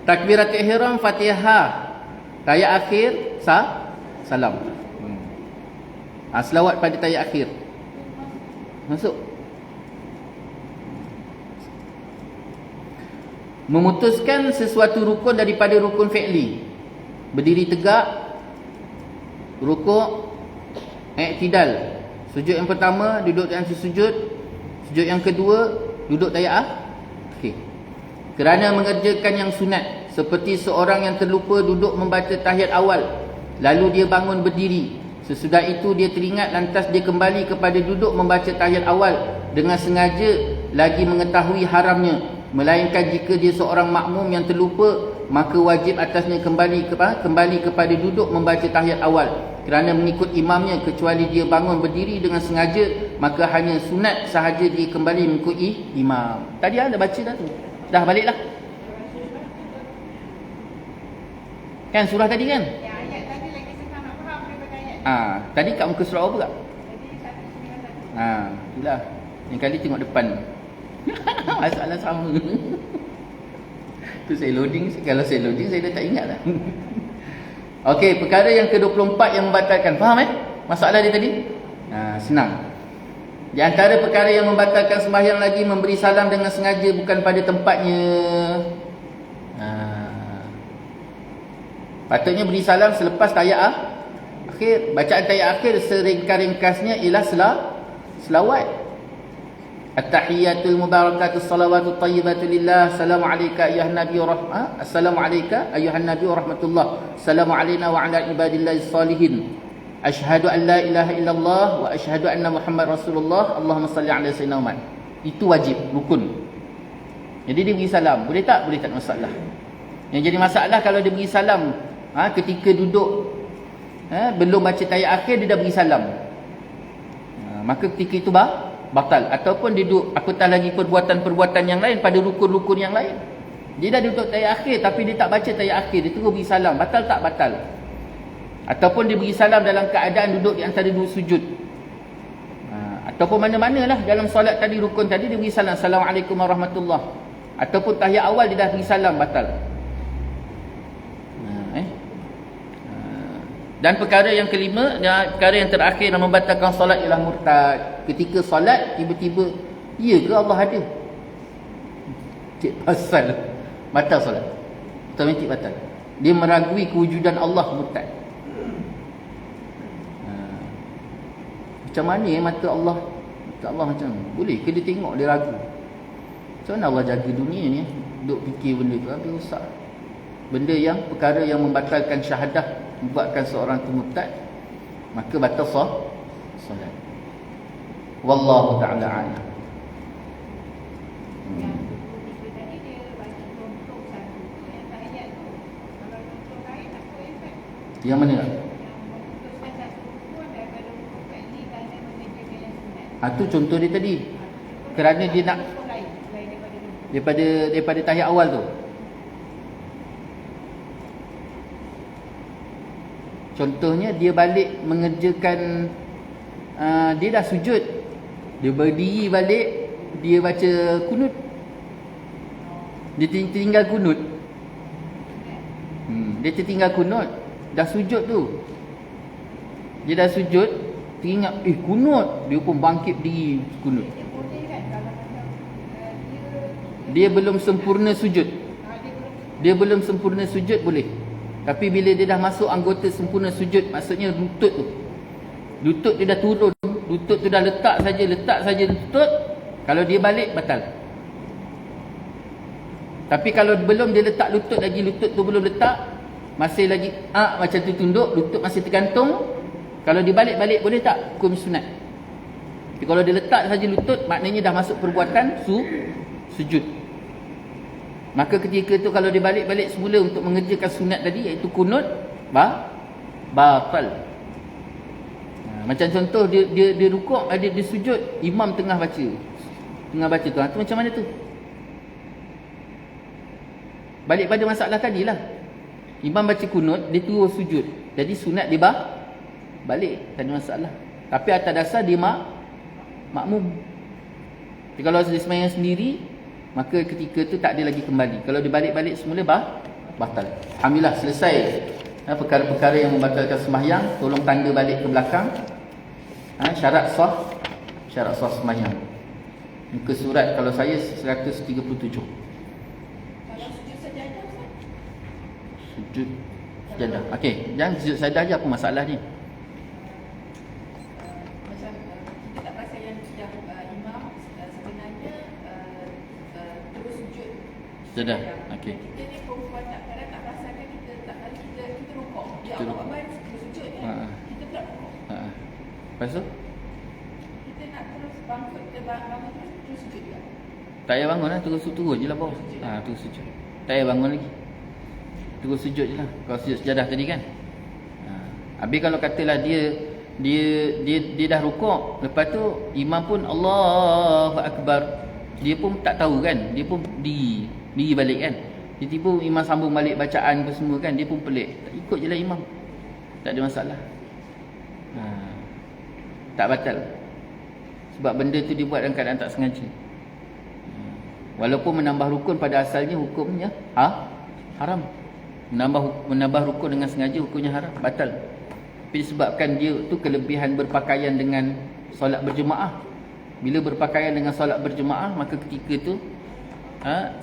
takbiratul ihram, Fatihah, tahiyat akhir, salam. Selawat pada tahiyat akhir. Masuk. Memutuskan sesuatu rukun daripada rukun fi'li. Berdiri tegak, rukuk, i'tidal. Sujud yang pertama, duduk dalam sujud. Sujud yang kedua, duduk tahiyat. Okey. kerana mengerjakan yang sunat, seperti seorang yang terlupa duduk membaca tahiyat awal, lalu dia bangun berdiri. Sesudah itu dia teringat, lantas dia kembali kepada duduk membaca tahiyat awal dengan sengaja lagi mengetahui haramnya. Melainkan jika dia seorang makmum yang terlupa, maka wajib atasnya kembali kepada duduk membaca tahiyat awal kerana mengikut imamnya, kecuali dia bangun berdiri dengan sengaja, maka hanya sunat sahaja dia kembali mengikuti imam. Tadi ada baca dah tu. Dah baliklah. Kan surah tadi kan? Ya, ayat tadi lagi senang nak faham daripada ayat. Tadi kat muka surah apa tak? Jadi 191. Itulah. Yang kali tengok depan. Masalah sama. Tu saya loading, kalau saya loading saya dah tak ingat lah. Okey, perkara yang ke-24 yang membatalkan. Faham masalah dia tadi? Senang. Di antara perkara yang membatalkan sembahyang lagi, memberi salam dengan sengaja bukan pada tempatnya. Patutnya beri salam selepas tahiyat akhir. Bacaan tahiyat akhir seringkas-ringkasnya ialah selawat. At-tahiyyatul mubarakatus salawatut thayyibatu lillah. Assalamu alayka ayyuhan nabiyyu rahmah. Assalamu alayka ayyuhan nabiyyu rahmatullah. Assalamu alayna wa ala ibadillahis salihin. Asyhadu an la ilaha illallah wa asyhadu anna Muhammad Rasulullah. Allahumma salli ala sayyidina Muhammad. Itu wajib, rukun. Jadi dia beri salam. Boleh tak? Boleh tak, masalah. Yang jadi masalah kalau dia beri salam ketika duduk belum baca tahiyat akhir, dia dah beri salam. Maka ketika itu batal. Ataupun dia duduk apatah lagi perbuatan-perbuatan yang lain pada rukun-rukun yang lain. Dia dah duduk tahiyat akhir tapi dia tak baca tahiyat akhir, dia terus beri salam. Batal tak? Batal. Ataupun dia beri salam dalam keadaan duduk di antara dua sujud. Ataupun mana-manalah dalam solat tadi, rukun tadi, dia beri salam, Assalamualaikum warahmatullahi. Ataupun tahiyat awal dia dah beri salam, batal. Dan perkara yang kelima, perkara yang terakhir yang membatalkan solat ialah murtad. Ketika solat tiba-tiba, ya ke Allah ada? Cik pasal batal solat. Automatik batal. Dia meragui kewujudan Allah, murtad. Macam mana mata Allah? Mata Allah macam boleh ke dia tengok, dia ragu? Macam mana Allah jaga dunia ni? Duk fikir benda tu, habis rosak. Benda yang, perkara yang membatalkan syahadah, membuatkan seorang tu murtad, maka batal solat. Wallahu ta'ala a'lam. Yang 23 tadi dia bagi contoh satu. Yang tahiyat tu, kalau contoh lain apa efek? Yang mana? Yang memutuskan satu rukun daripada rukun tadi kerana mengerjakan yang sunat. Tu contoh dia tadi. Kerana dia nak Contoh lain daripada daripada tahiyat awal tu. Contohnya dia balik mengerjakan, dia dah sujud, dia berdiri balik, dia baca kunut, dia tinggal kunut. Dia tertinggal kunut, dah sujud tu, dia dah sujud, teringat kunut, dia pun bangkit diri kunut. dia boleh kan kalau macam Dia belum sempurna sujud. Dia belum sempurna sujud boleh. Tapi bila dia dah masuk anggota sempurna sujud, maksudnya lutut tu, lutut dia dah turun, lutut tu dah letak saja lutut, kalau dia balik batal. Tapi kalau belum dia letak lutut lagi, lutut tu belum letak, masih lagi macam tu tunduk, lutut masih tergantung, kalau dia balik boleh tak? Hukum sunat. Tapi kalau dia letak saja lutut, maknanya dah masuk perbuatan sujud. Maka ketika itu kalau dia balik semula untuk mengerjakan sunat tadi, iaitu kunut, batal. Macam contoh dia rukuk, dia sujud, imam tengah baca tu. Tu macam mana tu? Balik pada masalah tadilah. Imam baca kunut, dia terus sujud. Jadi sunat dia balik, tak ada masalah. Tapi atas dasar dia makmum. Jadi kalau dia sembahyang sendiri, maka ketika tu tak ada lagi kembali. Kalau dia balik semula batal. Alhamdulillah selesai perkara-perkara yang membatalkan sembahyang. Tolong tanda balik ke belakang. Syarat sah sembahyang. Muka surat kalau saya 137. kalau sujud sajadah Ustaz? Sujud sajadah. Okey, jangan sujud sajadah je, apa masalah ni? Macam kita tak perasan yang sudah imam sebenarnya terus sujud Sejadah. Okey. Kita ni perempuan kadang tak rasakan kita tak kali kita rokok. Ya Kita Allah rokok. baik sujud kan. Kita tak rokok. Lepas tu Kita nak terus bangkit, kita bangun terus sujud juga. tak payah bangun lah, terus turun je lah bawah. Terus sujud. Tak payah bangun lagi. Terus sujud je lah. Kalau sujud sejadah tadi kan. Habis kalau katalah dia dah rukuk, lepas tu imam pun Allahu Akbar, dia pun tak tahu kan, dia pun diri balik kan. Tiba-tiba imam sambung balik bacaan ke semua kan, dia pun pelik. Tak ikut je lah imam. Tak ada masalah. Tak batal. Sebab benda tu dibuat dalam keadaan tak sengaja. Walaupun menambah rukun pada asalnya hukumnya haram. Menambah rukun dengan sengaja hukumnya haram, batal. Tapi disebabkan dia tu kelebihan berpakaian dengan solat berjemaah. Bila berpakaian dengan solat berjemaah, maka ketika tu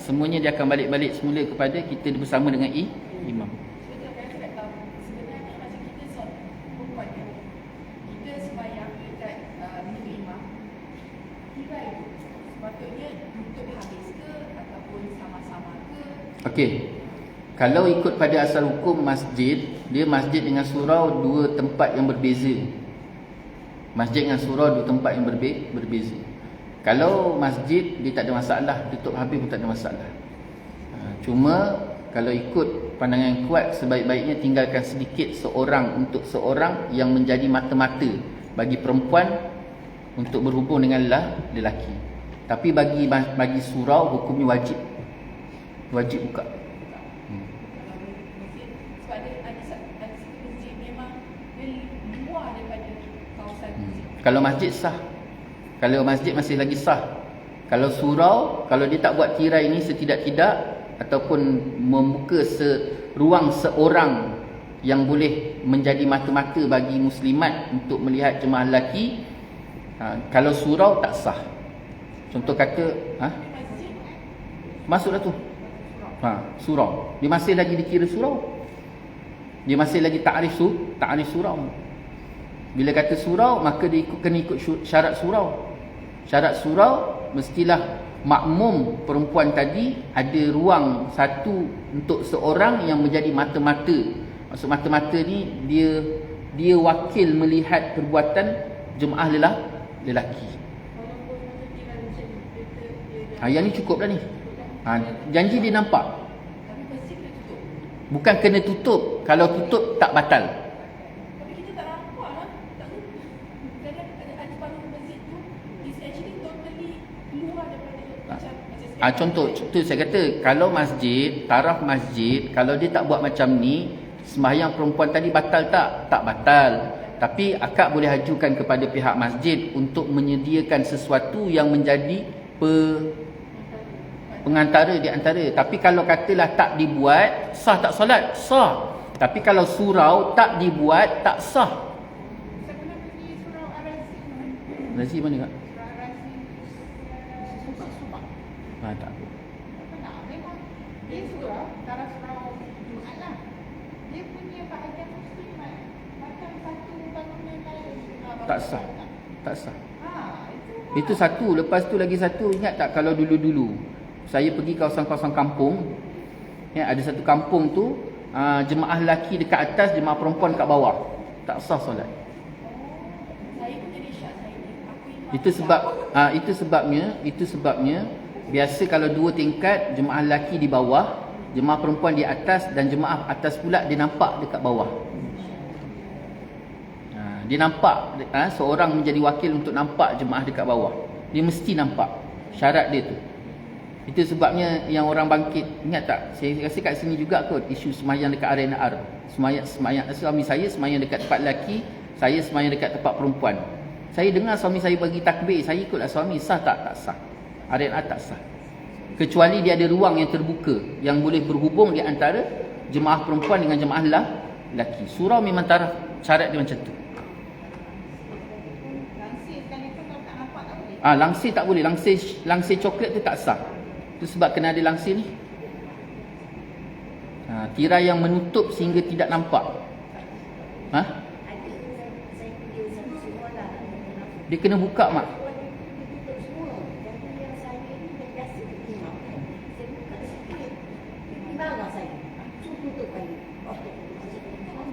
semuanya dia akan balik-balik semula kepada kita bersama dengan imam. Sebenarnya macam kita perempuan kan, kita sembahyang dekat minggu imam, kita itu sepatutnya untuk habis ke ataupun sama-sama ke? Okey. Kalau ikut pada asal hukum masjid, dia masjid dengan surau dua tempat yang berbeza. Masjid dengan surau dua tempat yang berbeza. Kalau masjid, dia tak ada masalah, tutup habis pun tak ada masalah. Cuma kalau ikut pandangan yang kuat, sebaik-baiknya tinggalkan sedikit seorang untuk seorang yang menjadi mata-mata bagi perempuan untuk berhubung dengan lelaki. Tapi bagi surau hukumnya wajib buka. Sebab ada satu masjid memang dia luar daripada kawasan masjid. Kalau masjid sah. Kalau masjid masih lagi sah. Kalau surau, kalau dia tak buat tirai ini setidak-tidak ataupun membuka ruang seorang yang boleh menjadi mata-mata bagi muslimat untuk melihat jemaah lelaki, kalau surau tak sah. Contoh kata masuklah tu. Surau. Dia masih lagi dikira surau. Dia masih lagi ta'rif surau. Bila kata surau, maka dia kena ikut syarat surau. Syarat surau mestilah makmum perempuan tadi ada ruang satu untuk seorang yang menjadi mata-mata. Maksud mata-mata ni dia wakil melihat perbuatan jemaah lelaki. Yang ni cukup dah ni. Janji dia nampak. Tapi masjid kena tutup. Bukan kena tutup. Kalau tutup tak batal. Tapi kita tak nampak lah. Kadang ada separuh masjid tu is actually totally luar daripada macam Contoh saya kata, kalau masjid, taraf masjid, kalau dia tak buat macam ni, sembahyang perempuan tadi batal tak? Tak batal. Tapi akak boleh ajukan kepada pihak masjid untuk menyediakan sesuatu yang menjadi pengantara di antara. Tapi kalau katalah tak dibuat, sah tak solat? Sah. Tapi kalau surau tak dibuat, tak sah. Saya pernah pergi surau Arazi. Razi mana kak? Surau Arazi Subak. Tak. Tak, memang dia surau, taraf surau Jumaat lah. Dia punya bahagian muslimat macam satu bangunan lain. Tak sah. Tak sah. Itu Itu satu. Lepas tu lagi satu. Ingat tak kalau dulu-dulu saya pergi kawasan-kawasan kampung, ada satu kampung tu, jemaah lelaki dekat atas, jemaah perempuan dekat bawah. Tak sah solat. saya pun jadi syak saya ni. Aku imam. Itu sebabnya biasa kalau dua tingkat, jemaah lelaki di bawah, jemaah perempuan di atas, dan jemaah atas pula dia nampak dekat bawah. Dia nampak, seorang menjadi wakil untuk nampak jemaah dekat bawah. Dia mesti nampak. Syarat dia tu. Itu sebabnya yang orang bangkit. Ingat tak? Saya rasa kat sini juga kot isu semayang dekat R&R. Semayang suami saya semayang dekat tempat lelaki, saya semayang dekat tempat perempuan. Saya dengar suami saya bagi takbir, saya ikutlah suami. Sah tak? Tak sah. R&R tak sah. Kecuali dia ada ruang yang terbuka yang boleh berhubung di antara jemaah perempuan dengan jemaah lelaki. Surau memang taraf syarat dia macam tu. Langsir sekalipun kalau tak nampak tak boleh. Langsir tak boleh. Langsir coklat tu tak sah. Itu sebab kena ada langsir ni. Tirai yang menutup sehingga tidak nampak. Dia kena buka mak.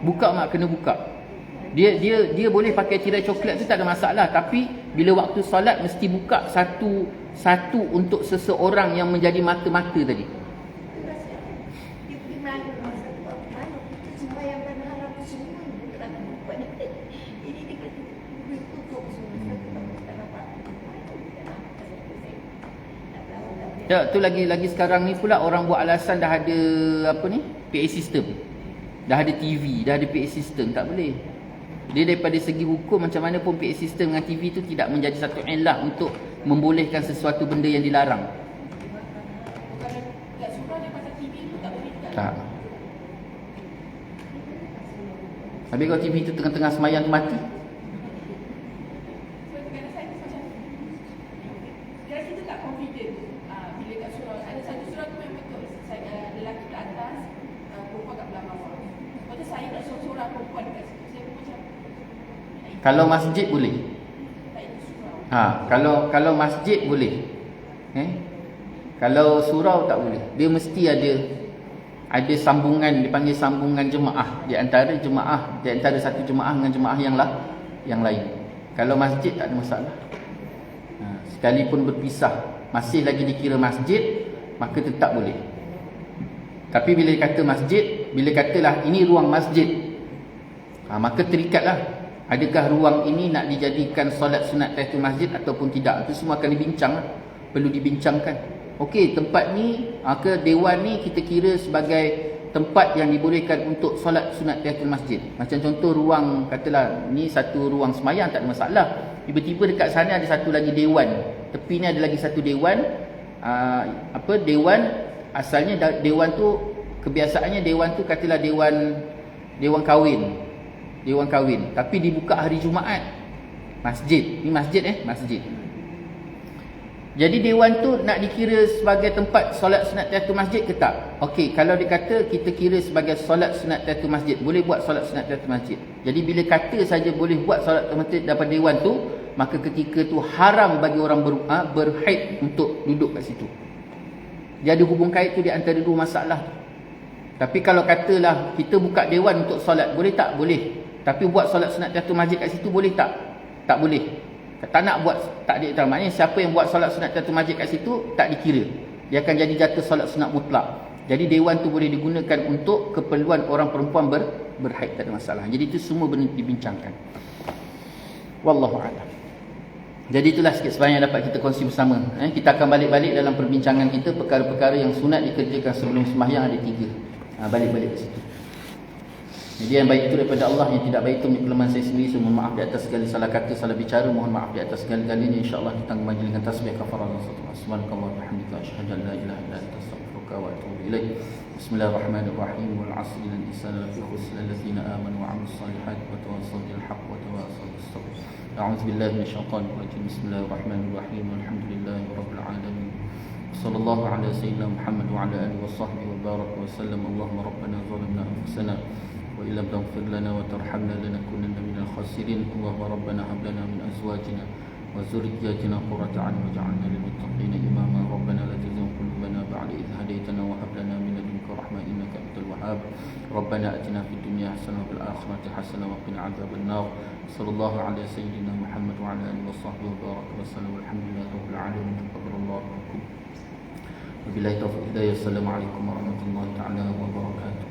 Buka mak kena buka. Dia boleh pakai tirai coklat tu tak ada masalah, tapi bila waktu solat mesti buka satu untuk seseorang yang menjadi mata-mata tadi. Ya, tu lagi sekarang ni pula orang buat alasan dah ada apa ni? PA system. Dah ada TV, dah ada PA system, tak boleh. Dia daripada segi hukum macam mana pun PA system dengan TV tu tidak menjadi satu ilah untuk membolehkan sesuatu benda yang dilarang. Tak. Habis kalau TV tu tengah-tengah semayang tu mati. Kalau masjid boleh. Kalau masjid boleh. Kalau surau tak boleh. Dia mesti ada sambungan, dipanggil sambungan jemaah di antara satu jemaah dengan jemaah yang lain. Kalau masjid tak ada masalah. Sekalipun berpisah, masih lagi dikira masjid, maka tetap boleh. Tapi bila kata masjid, bila katalah ini ruang masjid, maka terikatlah. Adakah ruang ini nak dijadikan solat sunat tahiyatul masjid ataupun tidak? Itu semua akan dibincang, perlu dibincangkan. Okey, tempat ni ke dewan ni kita kira sebagai tempat yang dibolehkan untuk solat sunat tahiyatul masjid. Macam contoh ruang, katalah ni satu ruang semayang tak ada masalah. Tiba-tiba dekat sana ada satu lagi dewan. Tepi ni ada lagi satu dewan. Dewan asalnya dewan tu kebiasaannya dewan tu katalah dewan kahwin. Dewan kahwin, tapi dibuka hari Jumaat. Masjid. Ni masjid masjid. Jadi dewan tu nak dikira sebagai tempat solat sunat tahiyatul masjid ke tak? Okey, kalau dikata kita kira sebagai solat sunat tahiyatul masjid, boleh buat solat sunat tahiyatul masjid. Jadi bila kata saja boleh buat solat masjid daripada dewan tu, maka ketika tu haram bagi orang berhaid untuk duduk kat situ. Dia ada hubung kait tu di antara dua masalah. Tapi kalau katalah kita buka dewan untuk solat, boleh tak? Boleh. Tapi buat solat sunat tahiyatul masjid kat situ boleh tak? Tak boleh. Tak nak buat, tak ada. Maknanya siapa yang buat solat sunat tahiyatul masjid kat situ tak dikira. Dia akan jadi jatuh solat sunat mutlak. Jadi dewan tu boleh digunakan untuk keperluan orang perempuan berhaid, tak ada masalah. Jadi itu semua benda dibincangkan. Wallahu a'lam. Jadi itulah sikit sebanyak yang dapat kita kongsi bersama. Kita akan balik-balik dalam perbincangan kita perkara-perkara yang sunat dikerjakan sebelum sembahyang ada 3. Balik-balik ke situ. Jadi yang baik itu daripada Allah, yang tidak baik itu menurut kelemahan saya sendiri. Saya mohon maaf di atas segala salah kata, salah bicara. Mohon maaf di atas segala-galanya. InsyaAllah kita akan kembali dengan tasbih kafarah. Subhanakallah wa bihamdika asyhadu an la ilaha illa anta astaghfiruka wa atubu ilaik. Bismillahirrahmanirrahim. Wal 'asri innal insana lafi khusr illa alladziina aamanu wa 'amilus salihati wa tawassaw bil haqqi wa tawassaw bis sabr. A'udzu billahi minasyaitonir rajim. Bismillahirrahmanirrahim. Walhamdulillahi rabbil alamin. Sallallahu ala sayyidina Muhammad wa ala alihi wa sahbihi wa baraka wa sallam. Allahumma rabbana zalamna anfusana وإن لم تغفر لنا وترحمنا لنكونن من الخاسرين. اللهم ربنا هب لنا من أزواجنا وذرياتنا قرة أعين واجعلنا للمتقين إماما. ربنا لا تزغ قلوبنا بعد إذ هديتنا وهب لنا من لدنك رحمة إنك أنت الوهاب. ربنا آتنا في الدنيا حسنة وفي الآخرة حسنة وقنا عذاب النار. صلى الله على سيدنا محمد وعلى آله وصحبه وبارك وسلم. والحمد لله رب العالمين. تقبل الله منكم. وبالله التوفيق. السلام عليكم ورحمة الله تعالى وبركاته.